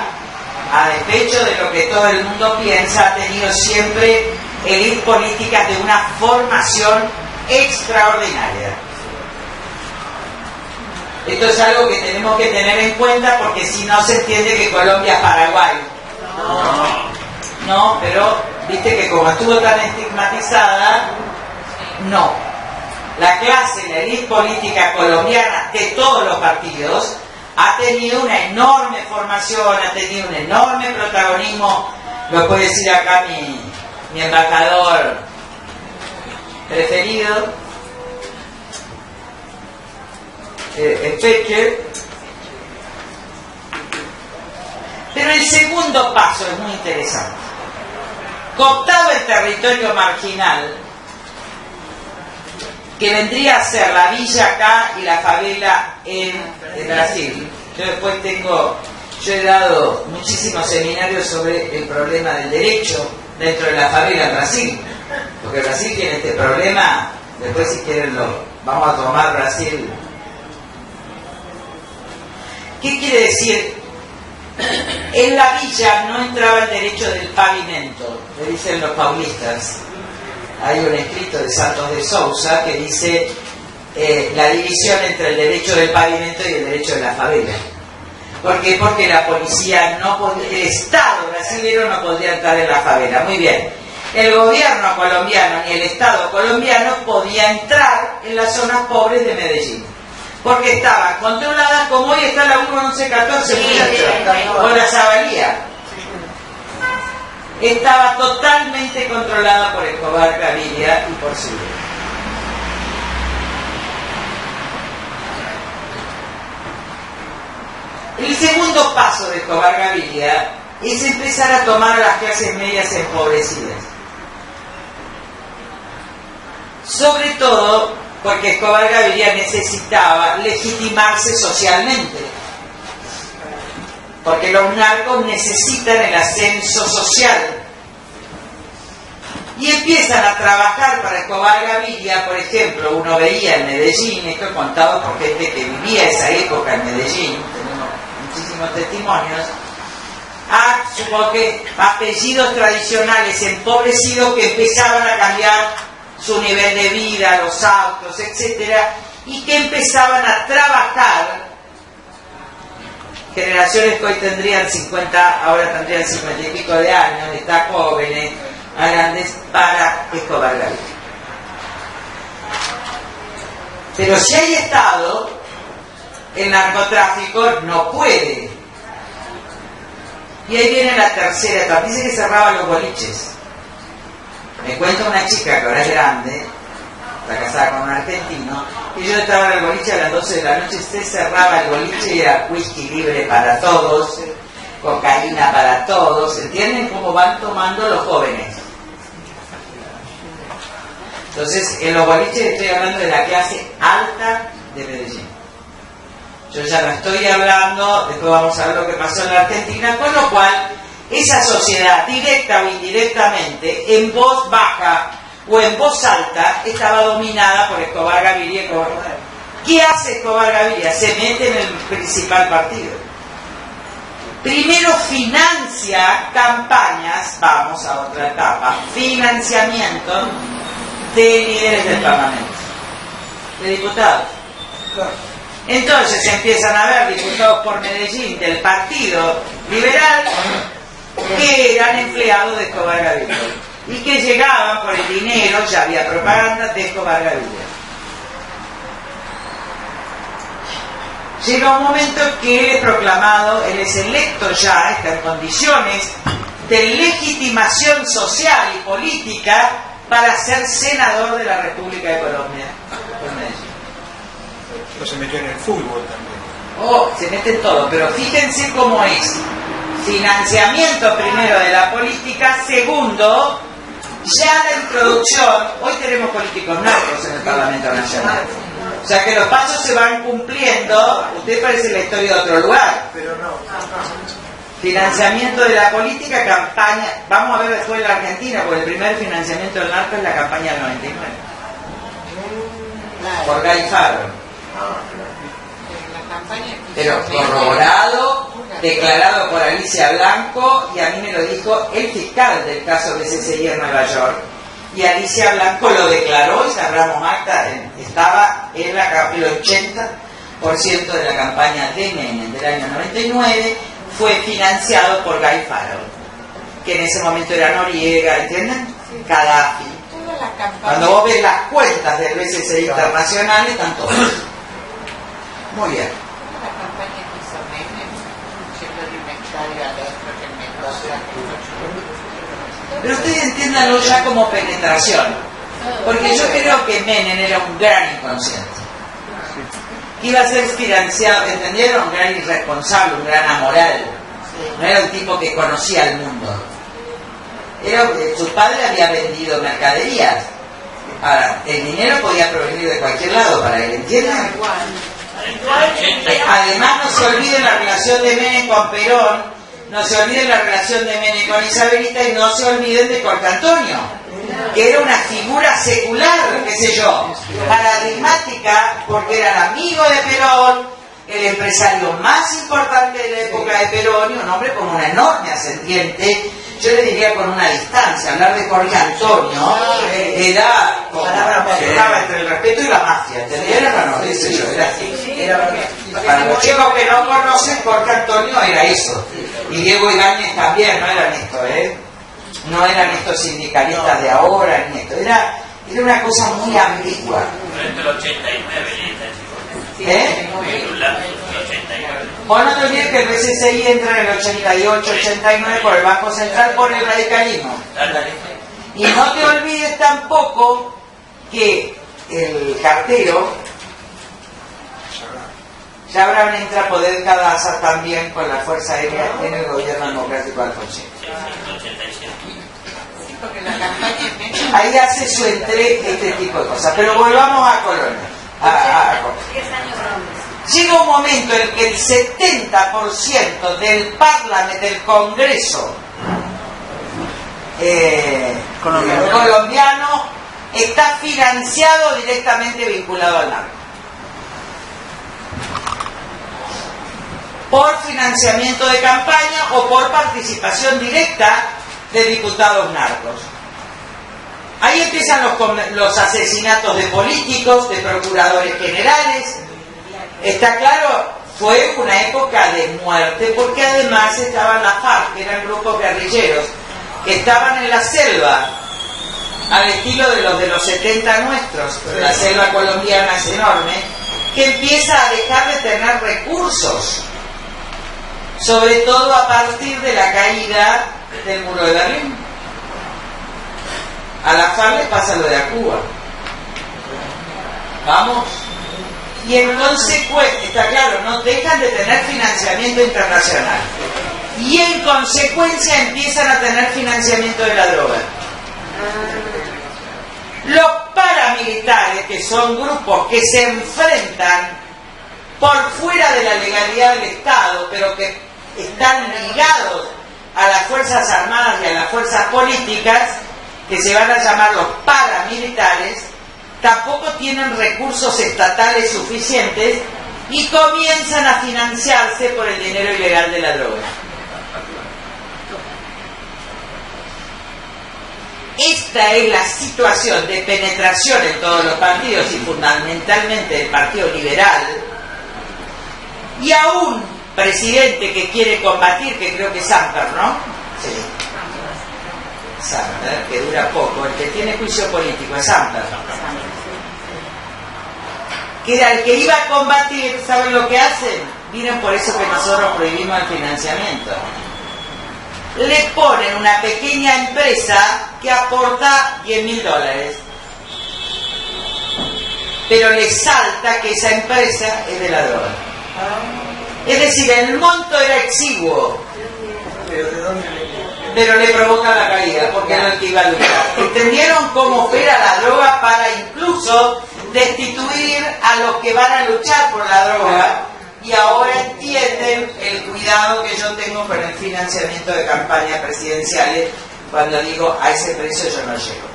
B: a despecho de lo que todo el mundo piensa, ha tenido siempre élites políticas de una formación extraordinaria. Esto es algo que tenemos que tener en cuenta, porque si no se entiende que Colombia es Paraguay. No, pero viste que como estuvo tan estigmatizada, no. La clase, la élite política colombiana de todos los partidos ha tenido una enorme formación, ha tenido un enorme protagonismo. Lo puede decir acá mi embajador preferido, Specher. Pero el segundo paso es muy interesante. Cooptado el territorio marginal, que vendría a ser la villa acá y la favela en Brasil. Yo he dado muchísimos seminarios sobre el problema del derecho dentro de la favela en Brasil, porque Brasil tiene este problema. Después, si quieren, vamos a tomar Brasil. ¿Qué quiere decir? En la villa no entraba el derecho del pavimento, le dicen los paulistas. Hay un escrito de Santos de Sousa que dice la división entre el derecho del pavimento y el derecho de la favela. ¿Por qué? Porque la policía no podía, el Estado brasileño no podía entrar en la favela. Muy bien. El gobierno colombiano ni el Estado colombiano podía entrar en las zonas pobres de Medellín. Porque estaban controladas como hoy está la 1114, o la Zabalía. Estaba totalmente controlada por Escobar Gaviria y por Silva. El segundo paso de Escobar Gaviria es empezar a tomar a las clases medias empobrecidas. Sobre todo porque Escobar Gaviria necesitaba legitimarse socialmente. Porque los narcos necesitan el ascenso social. Y empiezan a trabajar para Escobar Gaviria, por ejemplo, uno veía en Medellín, esto contado por gente que vivía esa época en Medellín, tenemos muchísimos testimonios, supongo que apellidos tradicionales empobrecidos que empezaban a cambiar su nivel de vida, los autos, etcétera, y que empezaban a trabajar. Generaciones que hoy tendrían 50, ahora tendrían 50 y pico de años, está jóvenes, a grandes, para Escobar Gaviria. Pero si hay Estado, el narcotráfico no puede. Y ahí viene la tercera etapa. Dice que cerraba los boliches. Me cuenta una chica que ahora es grande, está casada con un argentino, y yo estaba en el boliche a las 12 de la noche, usted cerraba el boliche y era whisky libre para todos, cocaína para todos. ¿Entienden cómo van tomando los jóvenes? Entonces, en los boliches estoy hablando de la clase alta de Medellín. Yo ya no estoy hablando, después vamos a ver lo que pasó en la Argentina, con lo cual esa sociedad, directa o indirectamente, en voz baja o en voz alta, estaba dominada por Escobar Gaviria. ¿Qué hace Escobar Gaviria? Se mete en el principal partido. Primero financia campañas, vamos a otra etapa, financiamiento de líderes del Parlamento, de diputados. Entonces empiezan a haber diputados por Medellín del Partido Liberal que eran empleados de Escobar Gaviria y que llegaban por el dinero, ya había propaganda de Escobar Gaviria. Llega un momento que él es proclamado, él es electo ya, está en condiciones de legitimación social y política para ser senador de la República de Colombia.
C: Pero se metió en el fútbol también.
B: Oh, se mete en todo, pero fíjense cómo es. Financiamiento primero de la política, segundo, ya la introducción, hoy tenemos políticos narcos en el Parlamento Nacional. O sea que los pasos se van cumpliendo, usted parece la historia de otro lugar.
C: Pero no.
B: Financiamiento de la política, campaña, vamos a ver después en la Argentina, porque el primer financiamiento del narco es la campaña del 99. Por Guy Faro. Pero corroborado, declarado por Alicia Blanco, y a mí me lo dijo el fiscal del caso BCCI en Nueva York. Y Alicia Blanco lo declaró y cerramos acta, estaba en el 80% de la campaña de Menem del año 99, fue financiado por Guy Faro, que en ese momento era Noriega, ¿entienden? Gaddafi. Cuando vos ves las cuentas del BCCI internacional, están todas. Muy bien.
D: La campaña que hizo Menem, siendo alimentario adentro que me cosa.
B: Pero ustedes entiéndanlo ya como penetración, porque yo creo que Menem era un gran inconsciente, que iba a ser financiado, ¿entendieron? Un gran irresponsable, un gran amoral, no era un tipo que conocía el mundo. Su padre había vendido mercaderías, ahora el dinero podía provenir de cualquier lado para él, ¿entienden? Además no se olviden la relación de Menem con Perón, no se olviden la relación de Menem con Isabelita, y no se olviden de Jorge Antonio, que era una figura secular, qué sé yo, paradigmática, porque era el amigo de Perón, el empresario más importante de la época de Perón, y un hombre con una enorme ascendiente, yo le diría con una distancia. Hablar de Jorge Antonio era como, estaba entre el respeto y la mafia, ¿entendieron o no? Era así. Para los chicos que no conocen, Jorge Antonio era eso. Y Diego Ibáñez también, no eran esto, no eran estos sindicalistas de ahora, ni esto. Era una cosa muy ambigua.
E: Pero esto es el 89, chico.
B: ¿Eh?
E: El 89.
B: Vos no te olvides que el BCCI entra en el 88, 89 por el Banco Central, por el radicalismo. Y no te olvides tampoco que el cartero, Chabran entra a poder Cadaza también con la Fuerza Aérea en el gobierno democrático de Alfonsín.
D: Sí, porque la campaña es menos.
B: Ahí hace su este tipo de cosas. Pero volvamos a Colonia. Llega un momento en que el 70% del Parlamento, del Congreso colombiano, está financiado directamente vinculado al narco. Por financiamiento de campaña o por participación directa de diputados narcos. Ahí empiezan los asesinatos de políticos, de procuradores generales. Está claro, fue una época de muerte, porque además estaban las FARC, que eran grupos guerrilleros, que estaban en la selva, al estilo de los 70 nuestros. La selva colombiana es enorme, que empieza a dejar de tener recursos, sobre todo a partir de la caída del muro de Berlín. A la FARC le pasa lo de a Cuba. Vamos. Y en consecuencia, está claro, no dejan de tener financiamiento internacional. Y en consecuencia empiezan a tener financiamiento de la droga. Los paramilitares, que son grupos que se enfrentan por fuera de la legalidad del Estado, pero que están ligados a las Fuerzas Armadas y a las fuerzas políticas, que se van a llamar los paramilitares, tampoco tienen recursos estatales suficientes y comienzan a financiarse por el dinero ilegal de la droga. Esta es la situación de penetración en todos los partidos y fundamentalmente el Partido Liberal, y a un presidente que quiere combatir, que creo que es Samper, ¿no? Sí. Samper, que dura poco, el que tiene juicio político es Samper. Que era el que iba a combatir. ¿Saben lo que hacen? Miren, por eso que nosotros prohibimos el financiamiento. Le ponen una pequeña empresa que aporta $10.000, pero le salta que esa empresa es de la droga. Es decir, el monto era exiguo, pero le provoca la caída, porque era el que iba a luchar. ¿Entendieron cómo opera la droga para incluso destituir a los que van a luchar por la droga? Y ahora entienden el cuidado que yo tengo con el financiamiento de campañas presidenciales, cuando digo a ese precio yo no llego.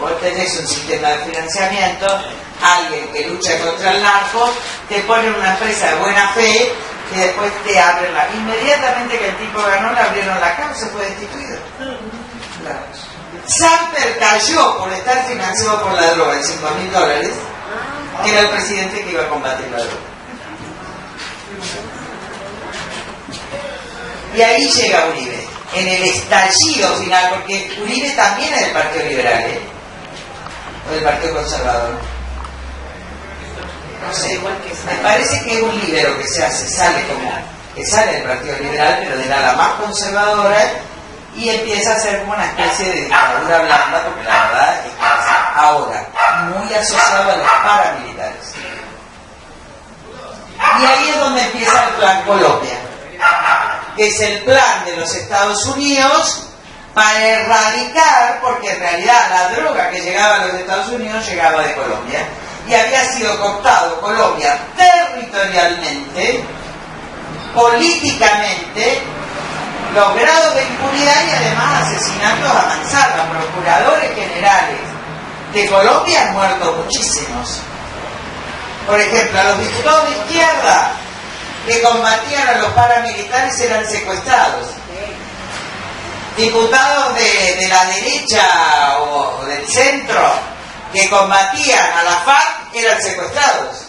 B: Vos tenés un sistema de financiamiento, alguien que lucha contra el narco, te pone una empresa de buena fe, y después te abren la... Inmediatamente que el tipo ganó, le abrieron la causa, fue destituido. Claro. Samper cayó por estar financiado por la droga en $5.000, que era el presidente que iba a combatir la droga. Y ahí llega Uribe, en el estallido final, porque Uribe también es del Partido Liberal, o del Partido Conservador. No sé, me parece que es un líbero que sale del Partido Liberal, pero del ala más conservadora, y empieza a ser como una especie de dictadura blanda, porque la verdad es que ahora muy asociado a los paramilitares. Y ahí es donde empieza el Plan Colombia, que es el plan de los Estados Unidos para erradicar, porque en realidad la droga que llegaba a los Estados Unidos llegaba de Colombia, y había sido cortado Colombia territorialmente, políticamente, los grados de impunidad y además asesinatos a mansalva. Procuradores generales de Colombia han muerto muchísimos. Por ejemplo, a los diputados de izquierda que combatían a los paramilitares eran secuestrados. Diputados de la derecha o del centro que combatían a la FARC eran secuestrados.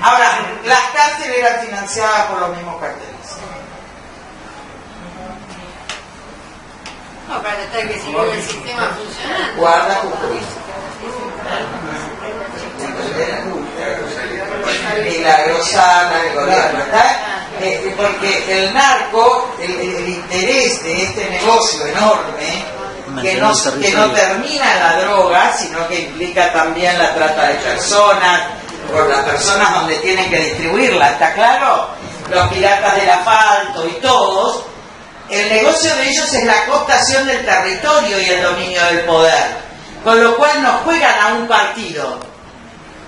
D: Ahora, las cárceles eran financiadas por los mismos carteles.
G: No, para tratar que siga el sistema funcionando.
B: Guarda justicia. Milagrosana del gobierno, ¿está? Porque el narco, el interés de este negocio enorme, que no termina en la droga, sino que implica también la trata de personas, por las personas donde tienen que distribuirla, ¿está claro? Los piratas del asfalto y todos. El negocio de ellos es la cooptación del territorio y el dominio del poder, con lo cual no juegan a un partido,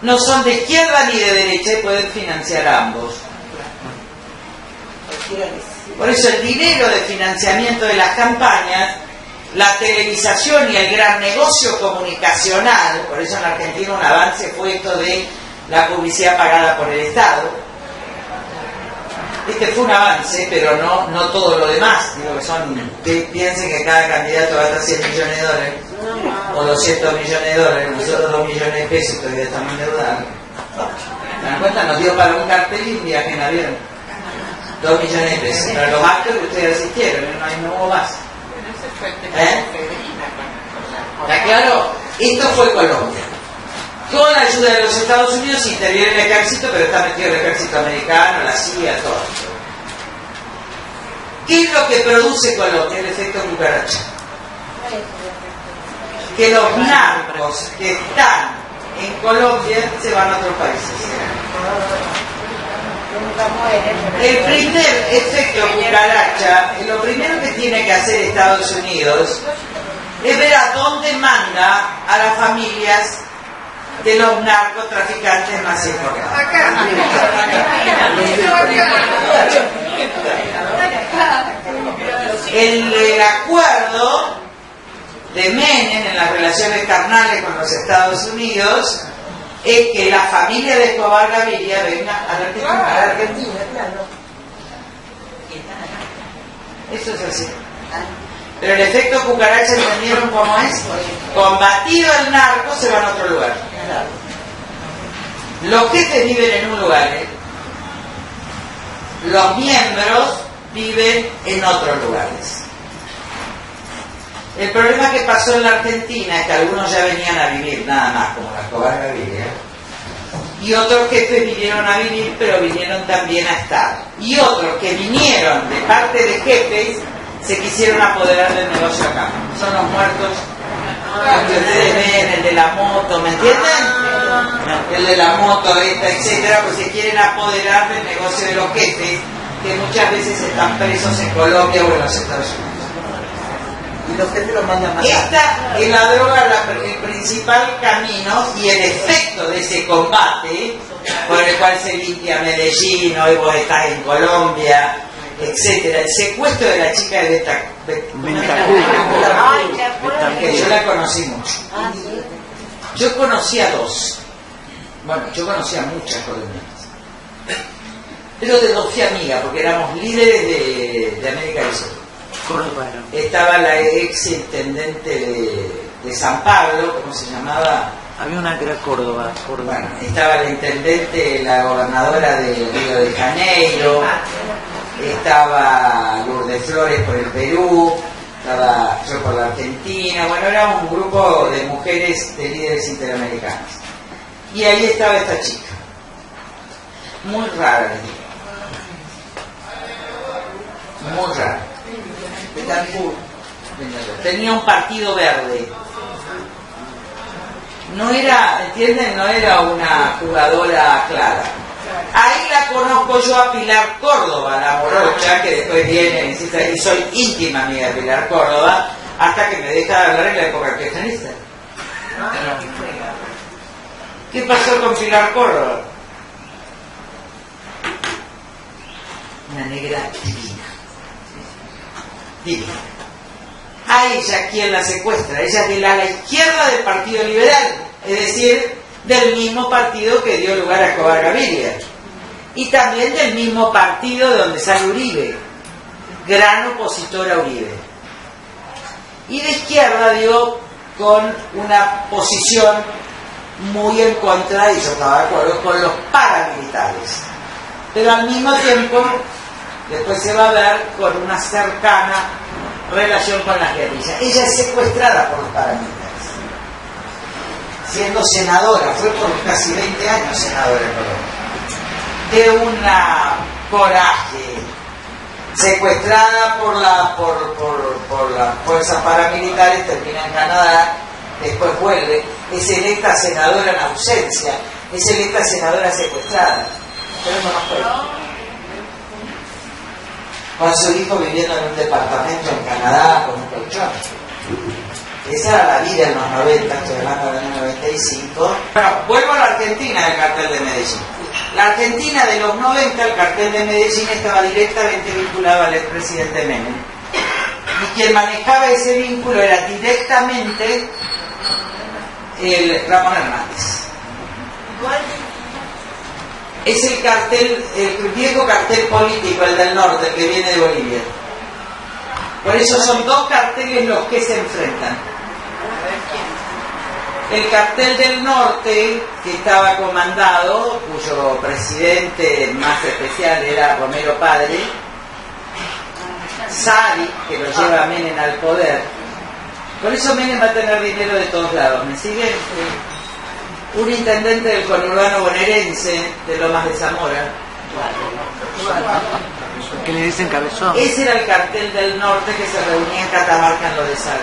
B: no son de izquierda ni de derecha y pueden financiar a ambos. Por eso el dinero de financiamiento de las campañas, la televisación y el gran negocio comunicacional, por eso en Argentina un avance fue esto de la publicidad pagada por el Estado. Este fue un avance, pero no todo lo demás. Digo que piensen que cada candidato gasta 100 millones de dólares o 200 millones de dólares, nosotros 2 millones de pesos y todavía estamos endeudados. ¿Se dan cuenta? Nos dio para un cartel y un viaje en avión. 2 millones de pesos. Pero los actos que ustedes asistieron, no hubo más. ¿Está claro? Esto fue Colombia. Con la ayuda de los Estados Unidos interviene el ejército, pero está metido el ejército americano, la CIA, todo. ¿Qué es lo que produce Colombia? El efecto cucaracha. Que los narcos que están en Colombia se van a otros países. El primer efecto cucaracha, lo primero que tiene que hacer Estados Unidos es ver a dónde manda a las familias de los narcotraficantes más importantes. El acuerdo de Menem en las relaciones carnales con los Estados Unidos es que la familia de Escobar Gaviria venga a la Argentina. Eso es así. Pero el efecto cucaracha, ¿entendieron cómo es? Combatido el narco, se van a otro lugar. Los jefes viven en un lugar, los miembros viven en otros lugares. El problema que pasó en la Argentina es que algunos ya venían a vivir nada más, como la Escobar Gaviria, y otros jefes vinieron a vivir, pero vinieron también a estar. Y otros que vinieron de parte de jefes se quisieron apoderar del negocio acá. Son los muertos que ustedes ven, el de la moto, ¿me entienden? El de la moto, etcétera, pues se quieren apoderar del negocio de los jefes, que muchas veces están presos en Colombia o en los Estados Unidos.
A: Y los jefes los mandan más.
B: Esta es la droga, el principal camino y el efecto de ese combate por el cual se limpia Medellín, hoy vos estás en Colombia, etcétera. El secuestro de la chica de que yo la conocí mucho. Yo conocí a dos. Bueno, yo conocí a muchas colombianas. Pero de dos fui amiga, porque éramos líderes de América del Sur. Estaba la ex intendente de San Pablo, ¿cómo se llamaba?
A: Había una que era Córdoba.
B: Bueno, estaba la intendente, la gobernadora de Río de Janeiro, estaba Lourdes Flores por el Perú, estaba yo por la Argentina. Bueno, era un grupo de mujeres de líderes interamericanos. Y ahí estaba esta chica. Muy rara, les digo. Muy rara. Tenía un partido verde. No era, ¿entienden? No era una jugadora clara. Ahí la conozco yo a Pilar Córdoba, la morocha, que después viene y soy íntima amiga de Pilar Córdoba, hasta que me deja de hablar en la época kirchnerista. ¿Qué pasó con Pilar Córdoba? Una negra divina. Divina. A ella, ¿quién la secuestra? Ella es de la izquierda del Partido Liberal, es decir, del mismo partido que dio lugar a Escobar Gaviria. Y también del mismo partido de donde sale Uribe, gran opositor a Uribe. Y de izquierda, digo, con una posición muy en contra, y yo estaba de acuerdo, con los paramilitares. Pero al mismo tiempo, después se va a ver con una cercana relación con las guerrillas. Ella es secuestrada por los paramilitares. Siendo senadora, fue por casi 20 años senadora en Colombia. De una coraje, secuestrada por las fuerzas paramilitares, termina en Canadá, después vuelve, es electa senadora en ausencia, es electa senadora secuestrada, pero no fue. Con su hijo viviendo en un departamento en Canadá con un colchón. Esa era la vida en los 90, estoy hablando del año 95. Bueno, vuelvo a la Argentina del cartel de Medellín. La Argentina de los 90, el cartel de Medellín estaba directamente vinculado al expresidente Menem. Y quien manejaba ese vínculo era directamente el Ramón Hernández. Es el cartel, el viejo cartel político, el del norte, que viene de Bolivia. Por eso son dos carteles los que se enfrentan. El cartel del norte, que estaba comandado, cuyo presidente más especial era Romero Padre, Sadi, que lo lleva a Menem al poder. Por eso Menem va a tener dinero de todos lados. ¿Me siguen? Un intendente del conurbano bonaerense, de Lomas de Zamora.
A: ¿Qué le dicen cabezón?
B: Ese era el cartel del norte que se reunía en Catamarca en lo de Sal.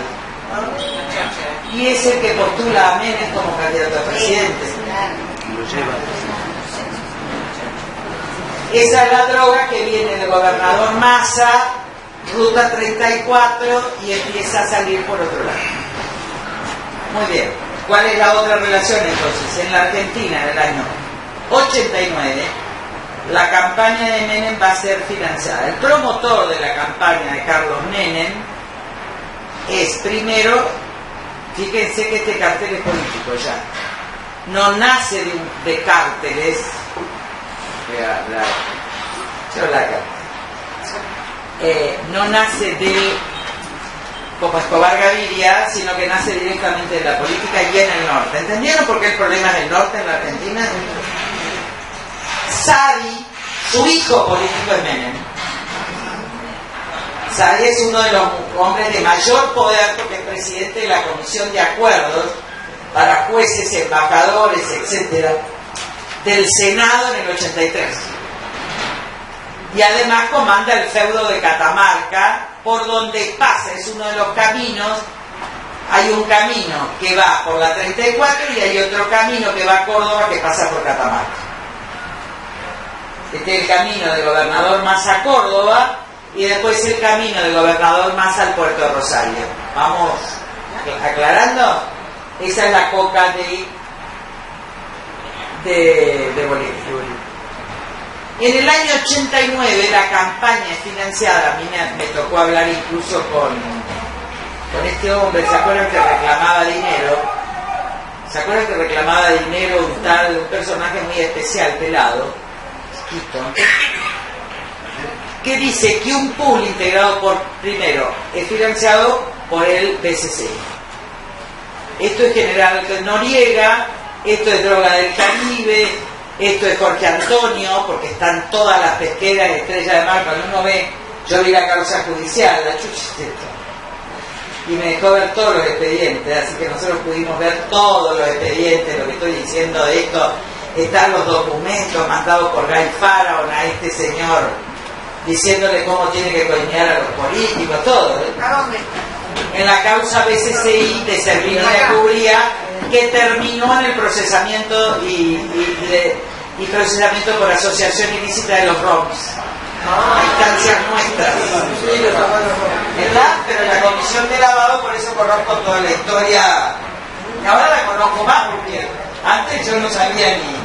B: Y es el que postula a Menem como candidato a presidente.
A: Lo lleva.
B: Esa es la droga que viene del gobernador Massa, Ruta 34, y empieza a salir por otro lado. Muy bien. ¿Cuál es la otra relación entonces? En la Argentina, en el año 89, la campaña de Menem va a ser financiada. El promotor de la campaña de Carlos Menem es, primero, fíjense que este cartel es político ya. No nace de cárteles. No nace de como Escobar Gaviria, sino que nace directamente de la política y en el norte. ¿Entendieron por qué el problema es el norte en la Argentina? Sadi, su hijo político es Menem. Sadi es uno de los hombres de mayor poder porque es presidente de la Comisión de Acuerdos para jueces, embajadores, etcétera, del Senado en el 83. Y además comanda el feudo de Catamarca, por donde pasa, es uno de los caminos. Hay un camino que va por la 34 y hay otro camino que va a Córdoba que pasa por Catamarca. Este es el camino del gobernador Massa a Córdoba y después el camino del gobernador Massa al puerto de Rosario. ¿Vamos aclarando? Esa es la coca de Bolivia. En el año 89 la campaña es financiada, a mí me tocó hablar incluso con este hombre, ¿se acuerdan que reclamaba dinero? ¿Se acuerdan que reclamaba dinero un personaje muy especial, pelado, chiquito? Que dice que un pool integrado primero, es financiado por el BCC. Esto es General Noriega, esto es Droga del Caribe, esto es Jorge Antonio, porque están todas las pesqueras, Estrella de Mar. Cuando uno ve, yo vi la causa judicial, la chuchita, y me dejó ver todos los expedientes, así que nosotros pudimos ver todos los expedientes. Lo que estoy diciendo de esto, están los documentos mandados por Guy Faraon a este señor, diciéndole cómo tiene que coimear a los políticos, todo.
G: ¿A dónde?
B: En la causa BCCI de Servini de Cubría, que terminó en el procesamiento y procesamiento por asociación ilícita de los ROMs. Instancias nuestras. ¿Verdad? Pero en la comisión de lavado, por eso conozco toda la historia. Ahora la conozco más porque antes yo no sabía ni.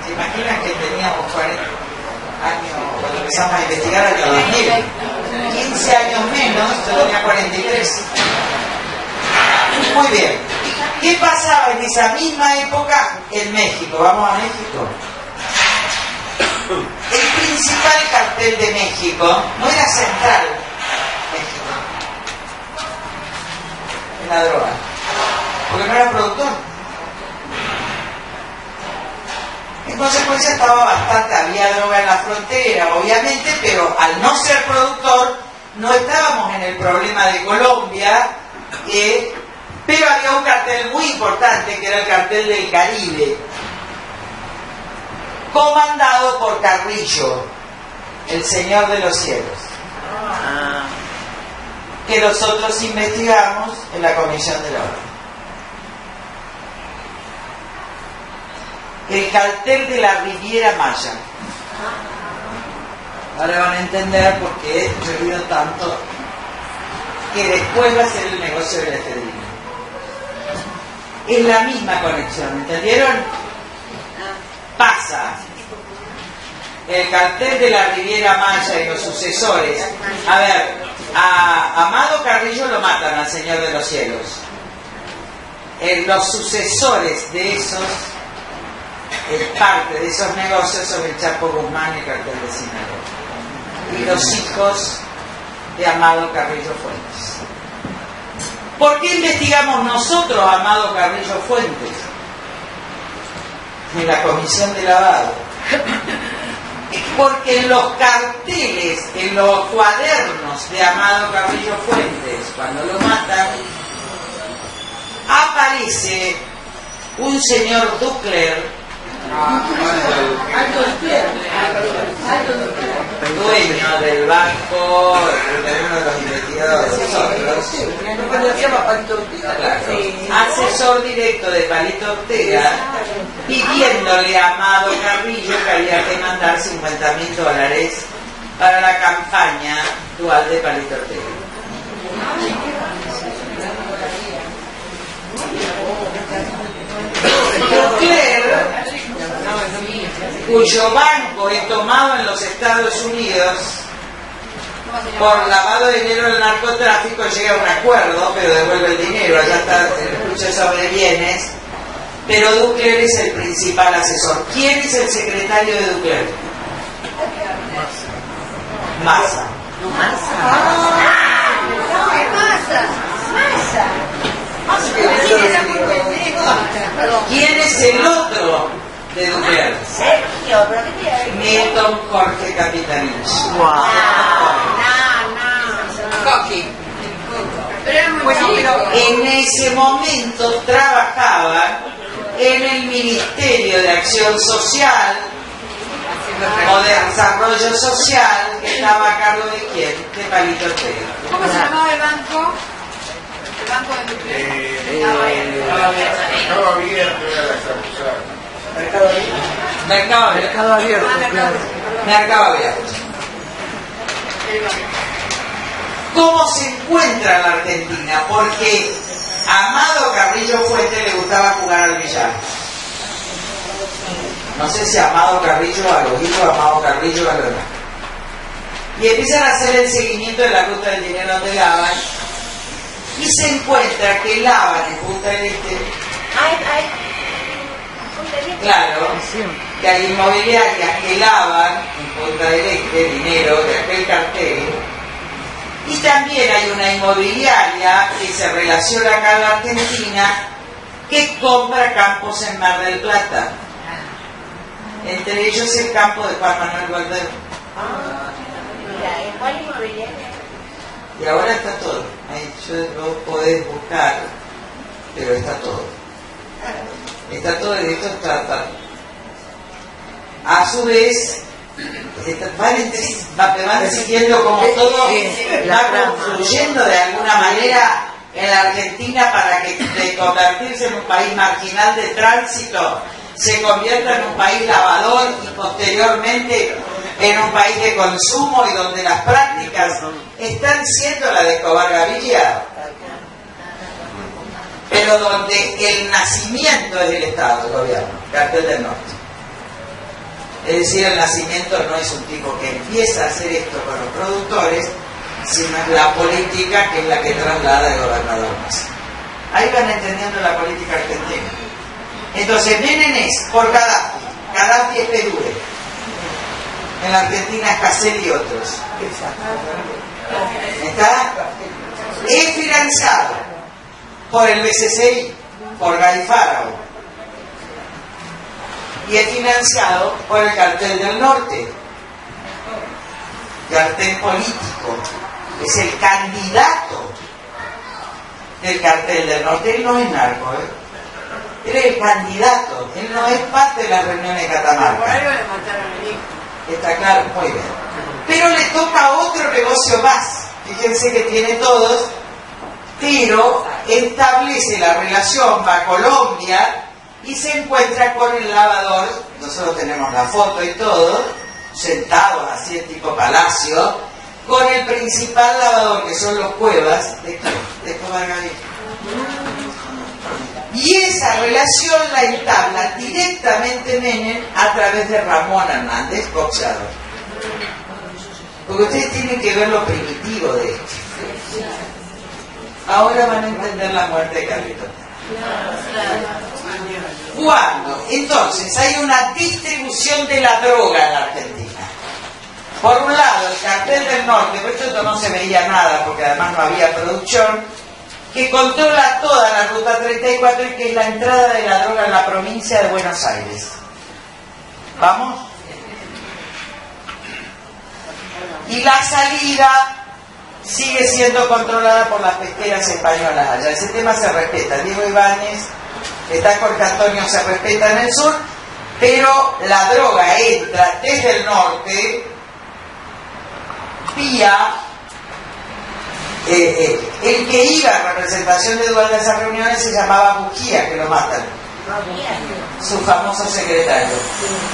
B: ¿Se imaginan que teníamos 40 años cuando empezamos a investigar el año 2000? 15 años menos, yo tenía 43. Muy bien. ¿Qué pasaba en esa misma época en México? Vamos a México. El principal cartel de México no era Central México, en la droga, porque no era productor. consecuencia estaba bastante, había droga en la frontera, obviamente, pero al no ser productor, no estábamos en el problema de Colombia, pero había un cartel muy importante, que era el cartel del Caribe, comandado por Carrillo, el Señor de los Cielos, que nosotros investigamos en la Comisión de la Orden. El cartel de la Riviera Maya. Ahora van a entender por qué yo he oído tanto que después va a ser el negocio de la efedrina. Es la misma conexión, ¿entendieron? Pasa el cartel de la Riviera Maya y los sucesores. A ver, a Amado Carrillo lo matan, al Señor de los Cielos. Los sucesores de esos, parte de esos negocios, son el Chapo Guzmán y el cartel de Sinaloa. Y los hijos de Amado Carrillo Fuentes. ¿Por qué investigamos nosotros a Amado Carrillo Fuentes? En la comisión de lavado. Porque en los carteles, en los cuadernos de Amado Carrillo Fuentes, cuando lo matan, aparece un señor Ducler, dueño del banco, de uno de los investigadores, asesor directo de Palito Ortega, pidiéndole a Amado Carrillo que había que mandar $50.000 para la campaña dual de Palito Ortega. Ducler, cuyo banco es tomado en los Estados Unidos por lavado de dinero del narcotráfico, llega a un acuerdo, pero devuelve el dinero, allá está el proceso de bienes, pero Ducler es el principal asesor. ¿Quién es el secretario de Ducler? Massa. ¿Quién es el otro de Ducler?
G: Sergio, pero ¿qué tiene que ver?
B: Milton Jorge Capitanich.
G: Coqui. Pero era muy bueno.
B: En ese momento trabajaba en el Ministerio de Acción Social o de Desarrollo Social, que estaba a cargo de quién? De Palito Ortega.
G: ¿Cómo se llamaba el banco? El banco de Ducler.
F: Estaba abierto, era la extracusada.
B: Mercado Abierto. Mercado Abierto. ¿Cómo se encuentra la Argentina? Porque a Amado Carrillo Fuentes le gustaba jugar al billar. No sé si Amado Carrillo a los hijos, Amado Carrillo a los demás. Y empiezan a hacer el seguimiento de la ruta del dinero donde lavan. Y se encuentra que lavan en Punta del Este. Claro, que hay inmobiliarias que lavan en Punta del Este dinero de aquel cartel. Y también hay una inmobiliaria que se relaciona acá en la Argentina que compra campos en Mar del Plata. Entre ellos el campo de Juan Manuel Gualdero. Y ahora está todo. Ahí lo podés buscar, pero está todo. Está todo y esto está. A su vez, van siguiendo como todo va confluyendo de alguna manera en la Argentina para que de convertirse en un país marginal de tránsito se convierta en un país lavador y posteriormente en un país de consumo y donde las prácticas están siendo la de Escobar Gaviria, pero donde el nacimiento es el Estado, el gobierno, Cartel del Norte. Es decir, el nacimiento no es un tipo que empieza a hacer esto con los productores, sino es la política que es la que traslada el gobernador Massa. Ahí van entendiendo la política argentina. Entonces, Menem es por Gaddafi, Gaddafi es Pedure. En la Argentina es Casel y otros. ¿Está? Es financiado por el BCCI, por Guy Farago. y es financiado por el Cartel del Norte, cartel político, es el candidato del Cartel del Norte. Él no es narco, él es el candidato, él no es parte de las reuniones de
G: Por
B: Catamarca.
G: algo le mataron al hijo.
B: Está claro, muy bien. Pero le toca otro negocio más, fíjense que tiene todos, pero establece la relación, va a Colombia y se encuentra con el lavador. Nosotros tenemos la foto y todo, sentados así en tipo palacio, con el principal lavador, que son los Cuevas, de Margarita. Y esa relación la entabla directamente Menem a través de Ramón Hernández, boxeador. Porque ustedes tienen que ver lo primitivo de esto. Ahora van a entender la muerte de Carlitos. ¿Cuándo? Entonces hay una distribución de la droga en la Argentina. Por un lado, el Cartel del Norte, por esto no se veía nada, porque además no había producción, que controla toda la Ruta 34 y que es la entrada de la droga en la provincia de Buenos Aires. ¿Vamos? Y la salida sigue siendo controlada por las pesqueras españolas allá. Ese tema se respeta. Diego Ibáñez, está Jorge Antonio, se respeta en el sur, pero la droga entra desde el norte vía el que iba en representación de Dualde a esas reuniones se llamaba Bujía, que lo matan, su famoso secretario,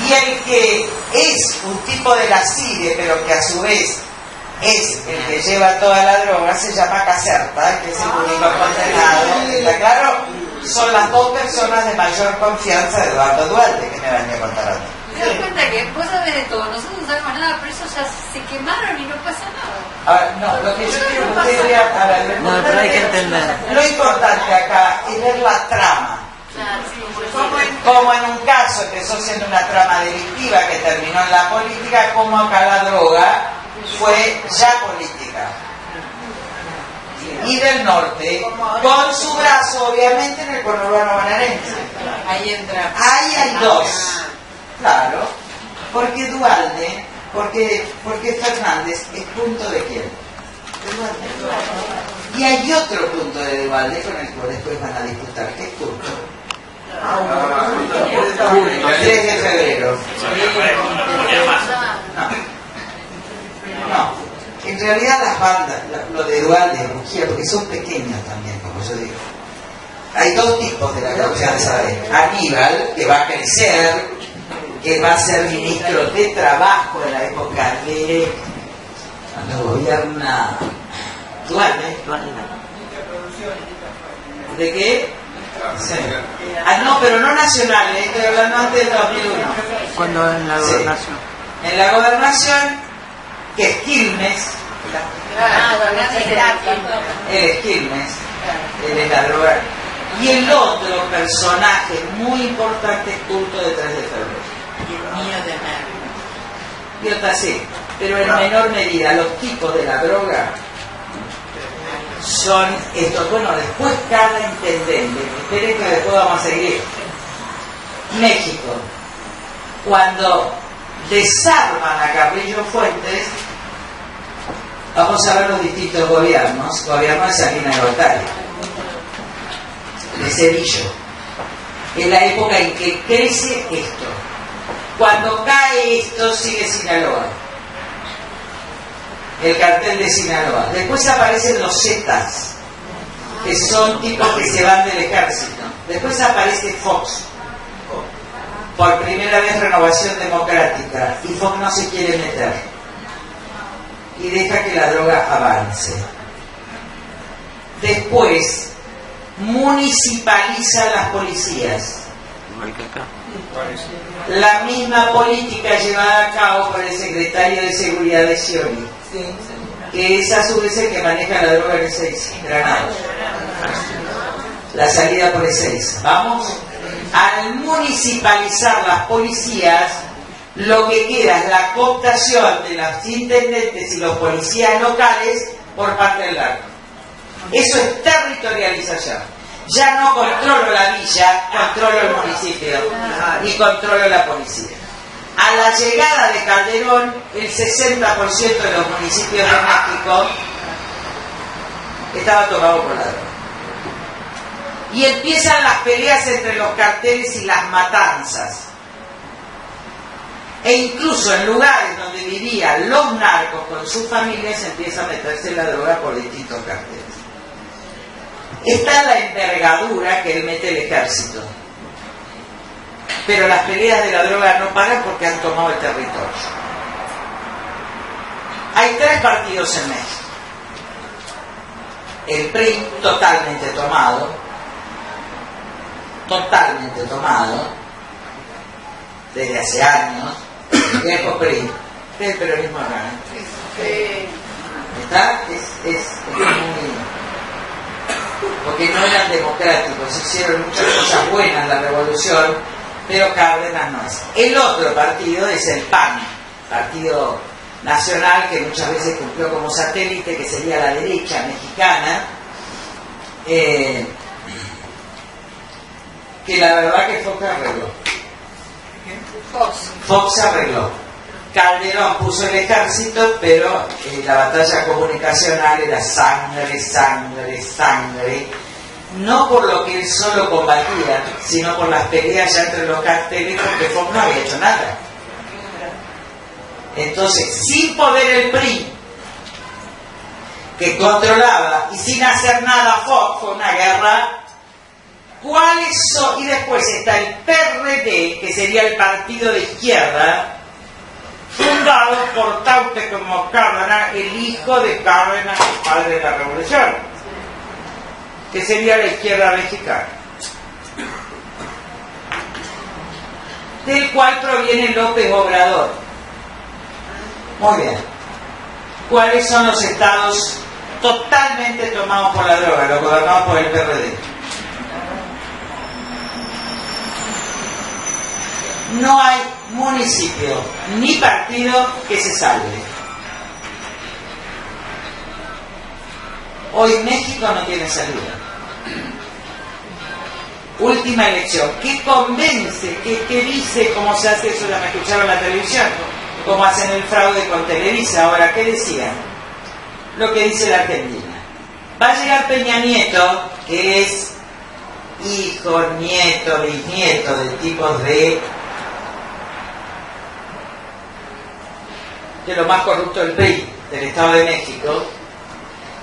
B: y el que es un tipo de la CIDE, pero que a su vez es el que lleva toda la droga, se llama Caserta, que es el único condenado. ¿Está claro? Son las dos personas de mayor confianza de Eduardo Dualde, que me van a contar ahora.
H: Te das cuenta que vos sabés de todo, nosotros no sabemos nada, pero eso ya se quemaron y no pasa nada.
B: Ahora, no, lo que yo quiero que ustedes vean, a ver,
A: No, pero hay que entender.
B: lo importante acá es ver la trama.
H: Claro, sí,
B: Como en un caso empezó siendo una trama delictiva que terminó en la política, como acá la droga fue ya política. Y del norte, con su brazo obviamente en el conurbano bonaerense.
D: Ahí entra.
B: Ahí hay dos. Claro, porque Dualde, porque Fernández es punto de quién? De Dualde. Y hay otro punto de Dualde con el cual después van a disputar. ¿Qué punto? 3 de febrero. No, en realidad las bandas, lo de Dualde y Bujía, porque son pequeños también, como yo digo. Hay dos tipos de la confianza de Aníbal, que va a crecer, que va a ser ministro de Trabajo en la época de cuando gobierna Dualde. ¿De qué? Sí. Ah, no, pero no nacional, estoy hablando antes del 2001.
A: Cuando en la gobernación.
B: Sí. En la gobernación, que es Quilmes, él es Quilmes, él es la droga. Y el otro personaje muy importante es Culto de 3 de febrero.
D: Y el mío de Merlo.
B: Y otra sí, pero en menor medida los tipos de la droga son estos. Bueno, después cada intendente, esperen que después vamos a seguir. México, cuando desarman a Carrillo Fuentes, vamos a ver los distintos gobiernos. Gobierno de Salinas de Gortari, de Cedillo, en la época en que crece esto. Cuando cae esto sigue Sinaloa, el cartel de Sinaloa. Después aparecen los Zetas, que son tipos que se van del ejército. Después aparece Fox, por primera vez Renovación Democrática, y Fox no se quiere meter y deja que la droga avance. Después municipaliza las policías,
A: Igual que acá.
B: la misma política llevada a cabo por el secretario de Seguridad de Scioli, que es a su vez el que maneja la droga en Ezeiza, Granados. La salida por Ezeiza. Vamos, al municipalizar las policías, lo que queda es la cooptación de los intendentes y los policías locales por parte del narco. Eso es territorialización. Ya no controlo la villa, controlo el municipio y controlo la policía. A la llegada de Calderón, el 60% de los municipios de México estaba tomado por la droga. Y empiezan las peleas entre los carteles y las matanzas. E incluso en lugares donde vivían los narcos con sus familias empieza a meterse la droga por distintos carteles. Está la envergadura que él mete el ejército. Pero las peleas de la droga no paran porque han tomado el territorio. Hay 3 partidos en México. El PRI totalmente tomado, desde hace años, el viejo PRI, del peronismo acá. ¿Está? Es muy... porque no eran democráticos, hicieron muchas cosas buenas en la revolución, pero Cárdenas no es. El otro partido es el PAN, Partido Nacional, que muchas veces cumplió como satélite, que sería la derecha mexicana, que la verdad que Fox arregló. Fox arregló. Calderón puso el ejército, pero la batalla comunicacional era sangre, sangre, sangre. No por lo que él solo combatía, sino por las peleas ya entre los carteles, porque Fox no había hecho nada. Entonces, sin poder el PRI, que controlaba, y sin hacer nada Fox, fue una guerra. ¿Cuáles son? Y después está el PRD, que sería el partido de izquierda, fundado por Taute como Cárdenas, el hijo de Cárdenas, el padre de la revolución, que sería la izquierda mexicana, del cual proviene López Obrador. Muy bien. ¿Cuáles son los estados totalmente tomados por la droga, los gobernados por el PRD? No hay municipio ni partido que se salve. Hoy México no tiene salida. Última elección. ¿Qué convence? ¿Qué dice? ¿Cómo se hace eso? Ya me escucharon en la televisión. ¿Cómo hacen el fraude con Televisa? Ahora, ¿qué decían? Lo que dice la Argentina. Va a llegar Peña Nieto, que es hijo, nieto, bisnieto de tipos de lo más corrupto del PRI, del Estado de México,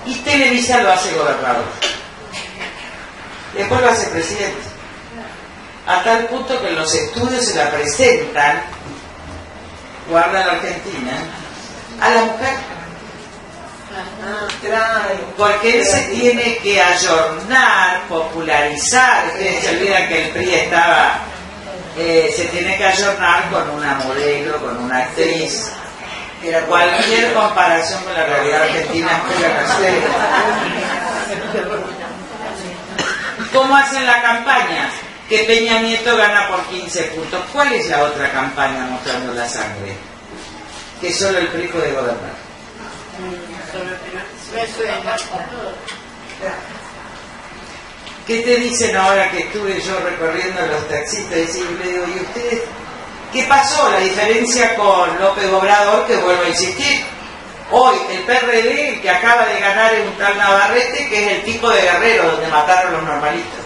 B: y Televisa lo hace gobernador. Después lo hace presidente. A tal punto que en los estudios se la presentan, guarda la Argentina, a la mujer. Porque él se tiene que ayornar, popularizar. Ustedes se olvidan que el PRI estaba, se tiene que ayornar con una modelo, con una actriz. Cualquier comparación con la realidad argentina es pura casualidad. ¿Cómo hacen la campaña? Que Peña Nieto gana por 15 puntos. ¿Cuál es la otra campaña mostrando la sangre? Que solo el PRI puede gobernar. ¿Qué te dicen ahora que estuve yo recorriendo los taxistas? Y le digo, ¿y ustedes qué pasó? La diferencia con López Obrador, que vuelvo a insistir. Hoy el PRD, el que acaba de ganar es un tal Navarrete, que es el tipo de Guerrero, donde mataron los normalistas.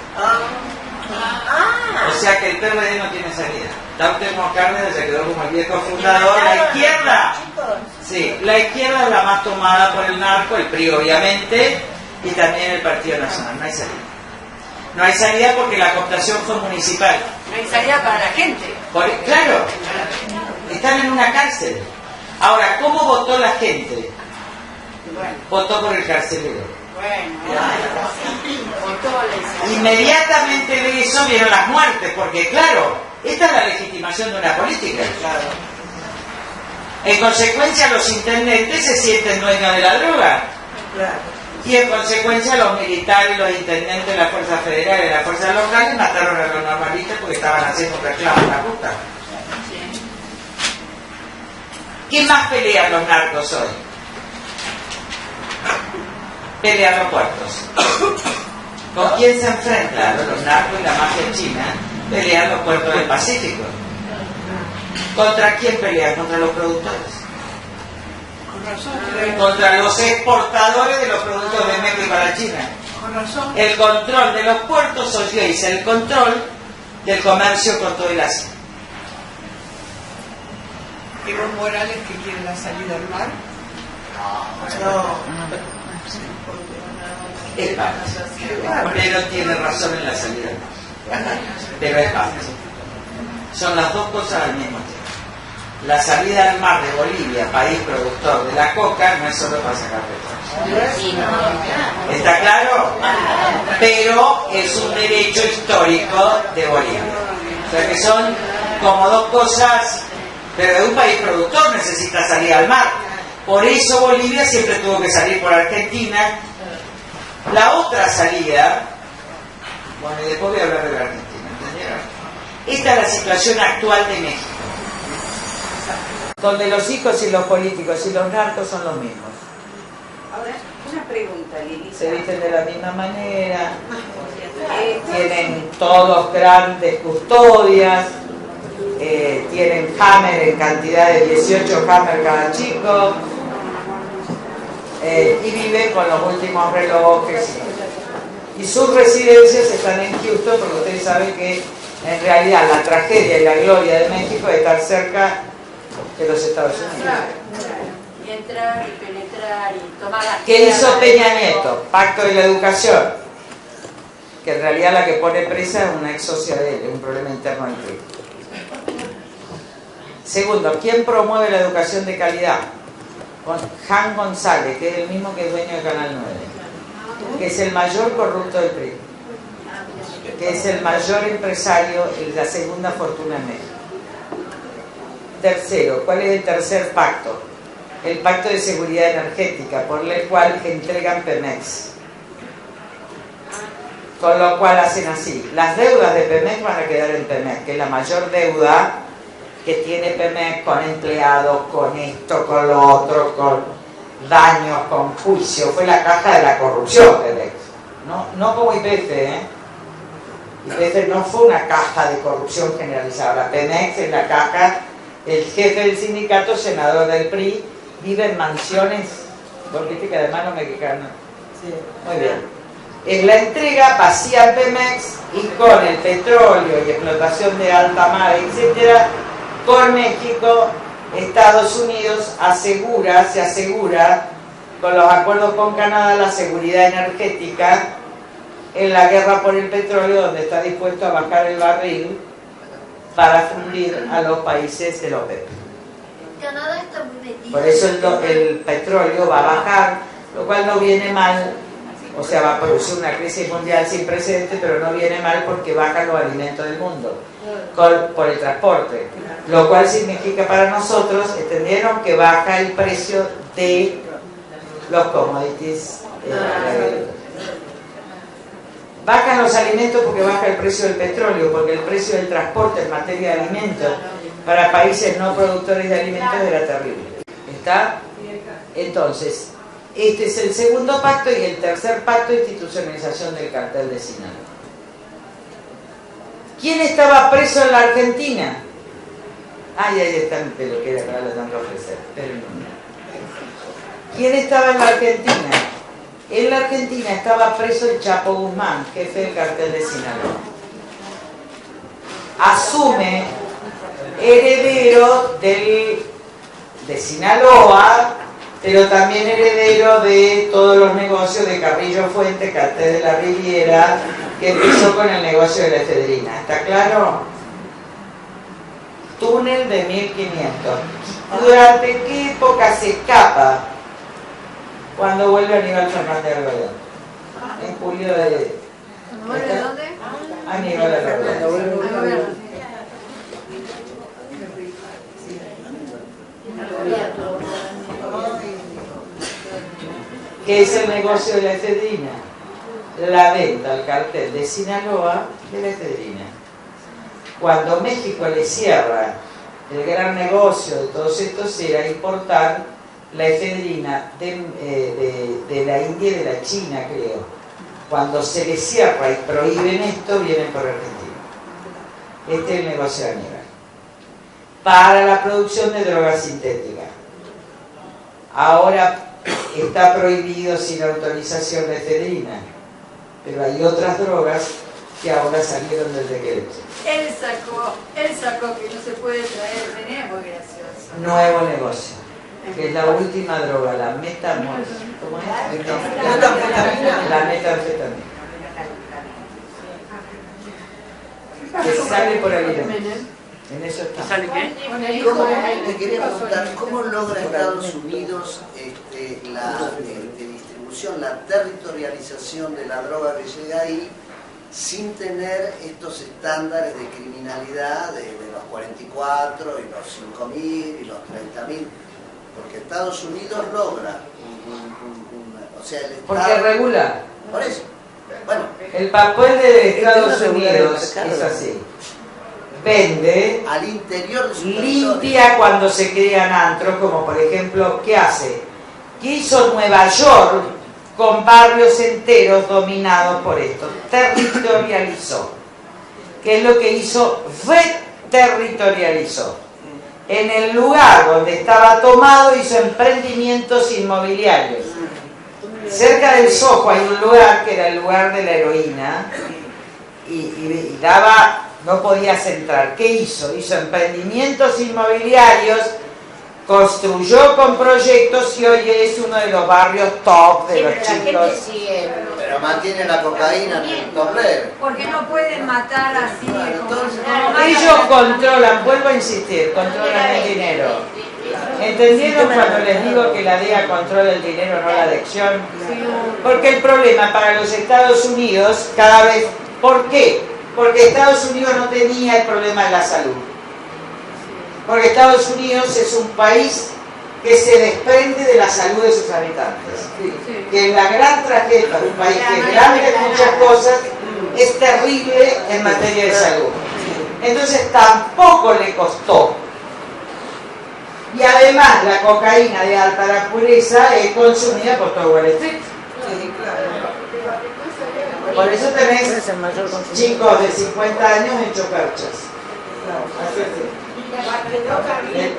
B: O sea que el PRD no tiene salida. Taute Cárdenas se quedó como el viejo fundador. La izquierda, sí, la izquierda es la más tomada por el narco, el PRI obviamente, y también el Partido Nacional. No hay salida. No hay salida porque la cooptación fue municipal.
H: No hay salida para la gente.
B: Claro, están en una cárcel. Ahora, ¿cómo votó la gente? Votó por el carcelero. Inmediatamente de eso vieron las muertes, porque claro, esta es la legitimación de una política. En consecuencia, los intendentes se sienten dueños de la droga. Y en consecuencia, los militares, los intendentes de las fuerzas federales y las fuerzas locales mataron a los normalistas porque estaban haciendo reclamos en la ruta. ¿Qué más pelean los narcos hoy? Pelean los puertos. ¿Con quién se enfrentan? Los narcos y la mafia china pelean los puertos del Pacífico. ¿Contra quién pelean? Contra los productores.
D: Con razón,
B: Contra los exportadores de los productos de México a la China.
D: con razón.
B: El control de los puertos es el control del comercio con todo el Asia.
D: Evo Morales que quiere la salida al mar.
B: Es parte. Pero tiene razón en la salida. Pero es parte. Son las dos cosas al mismo tiempo. La salida al mar de Bolivia, país productor de la coca, no es solo para sacar petróleo. ¿Está claro? Pero es un derecho histórico de Bolivia. O sea que son como dos cosas, pero de un país productor necesita salir al mar. Por eso Bolivia siempre tuvo que salir por Argentina. La otra salida, bueno, y después voy a hablar de la Argentina, ¿entendieron? Esta es la situación actual de México, donde los hijos y los políticos y los narcos son los mismos.
I: Ahora, una pregunta, Lili.
B: Se visten de la misma manera, tienen todos grandes custodias, tienen Hammer en cantidad de 18 Hammer cada chico, y viven con los últimos relojes. Y sus residencias están en Houston, porque ustedes saben que en realidad la tragedia y la gloria de México es estar cerca de los Estados Unidos.
H: Y entrar y penetrar y tomar la...
B: ¿Qué hizo Peña Nieto? Pacto de la educación, que en realidad la que pone presa es una ex socia de él, es un problema interno del PRI. Segundo, ¿quién promueve la educación de calidad? Con Jan González, que es el mismo que es dueño de Canal 9, que es el mayor corrupto del PRI, que es el mayor empresario y la segunda fortuna en México. Tercero, ¿cuál es el tercer pacto? El pacto de seguridad energética, por el cual entregan Pemex. Con lo cual hacen así. Las deudas de Pemex van a quedar en Pemex, que es la mayor deuda que tiene Pemex con empleados, con esto, con lo otro, con daños, con juicio. Fue la caja de la corrupción, Pemex. No como IPF, ¿eh? IPF no fue una caja de corrupción generalizada. La Pemex es la caja. El jefe del sindicato, senador del PRI, vive en mansiones, porque viste que además los mexicanos. Sí. Muy bien. En la entrega vacía Pemex y con el petróleo y explotación de alta mar, etcétera, con México, Estados Unidos se asegura con los acuerdos con Canadá la seguridad energética en la guerra por el petróleo, donde está dispuesto a bajar el barril para fundir a los países de la OPEP.
H: Canadá está muy metido.
B: Por eso el petróleo va a bajar, lo cual no viene mal, o sea, va a producir una crisis mundial sin precedentes, pero no viene mal porque bajan los alimentos del mundo por el transporte, lo cual significa para nosotros, entendieron, que baja el precio de los commodities. Bajan los alimentos porque baja el precio del petróleo, porque el precio del transporte en materia de alimentos para países no productores de alimentos era terrible. ¿Está? Entonces, este es el segundo pacto, y el tercer pacto, institucionalización del cartel de Sinaloa. ¿Quién estaba preso en la Argentina? Ay, ahí está mi peluquera que ahora le tengo que ofrecer. Pero no. ¿Quién estaba en la Argentina? En la Argentina estaba preso el Chapo Guzmán, jefe del cartel de Sinaloa. Asume heredero de Sinaloa, pero también heredero de todos los negocios de Carrillo Fuente, cartel de la Riviera, que empezó con el negocio de la efedrina. ¿Está claro? Túnel de 1500. ¿Durante qué época se escapa? Cuando vuelve Aníbal Fernández Argolán. En julio de...
H: ¿De dónde?
B: Aníbal Argolán. ¿Qué es el negocio de la efedrina? La venta al cartel de Sinaloa de la efedrina. Cuando México le cierra el gran negocio de todos estos era importar la efedrina de la India y de la China, creo. cuando se les cierra y prohíben esto, vienen por Argentina. Este es el negocio de Aníbal. Para la producción de drogas sintéticas. Ahora está prohibido sin autorización la efedrina, pero hay otras drogas que ahora salieron del decreto.
H: Él sacó que no se puede traer veneno, muy gracioso.
B: Nuevo negocio, que es la última droga, la metamorfina. ¿Cómo es? La metanfetamina. Que sale por alimentos. En eso está.
A: ¿Sale qué?
C: Le quería preguntar, ¿cómo logra Estados Unidos la distribución, la territorialización de la droga que llega ahí sin tener estos estándares de criminalidad de los 44 y los 5.000 y los 30.000? Porque Estados Unidos logra o sea, el Estado...
B: Porque regula.
C: Por eso. Bueno,
B: el papel de Estados Unidos es así. Vende,
C: al interior de su
B: limpia cuando se crean antros, como por ejemplo, ¿qué hace? ¿Qué hizo Nueva York con barrios enteros dominados por esto? Territorializó. ¿Qué es lo que hizo? Reterritorializó. En el lugar donde estaba tomado hizo emprendimientos inmobiliarios. Cerca del Soho hay un lugar que era el lugar de la heroína y daba... No podías entrar. ¿Qué hizo? Hizo emprendimientos inmobiliarios, construyó con proyectos y hoy es uno de los barrios top de los chicos.
C: pero mantiene la cocaína en el tablero.
H: Porque no pueden matar así.
C: Entonces,
B: Ellos controlan, vuelvo a insistir, controlan el dinero. ¿Entendieron cuando les digo que la DEA controla el dinero, no la adicción? Porque el problema para los Estados Unidos cada vez... ¿Por qué? Porque Estados Unidos no tenía el problema de la salud. Porque Estados Unidos es un país que se desprende de la salud de sus habitantes. Que la gran tragedia de un país que es grande en muchas cosas es terrible en materia de salud. Entonces tampoco le costó. Y además la cocaína de alta pureza es consumida por todo Wall Street. Por eso tenés chicos de 50 años en chocarchas.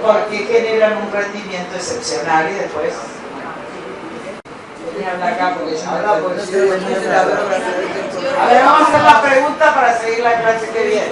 B: Porque generan un rendimiento excepcional y después... Habla acá porque yo no... A ver, vamos a hacer la pregunta para seguir la clase que viene.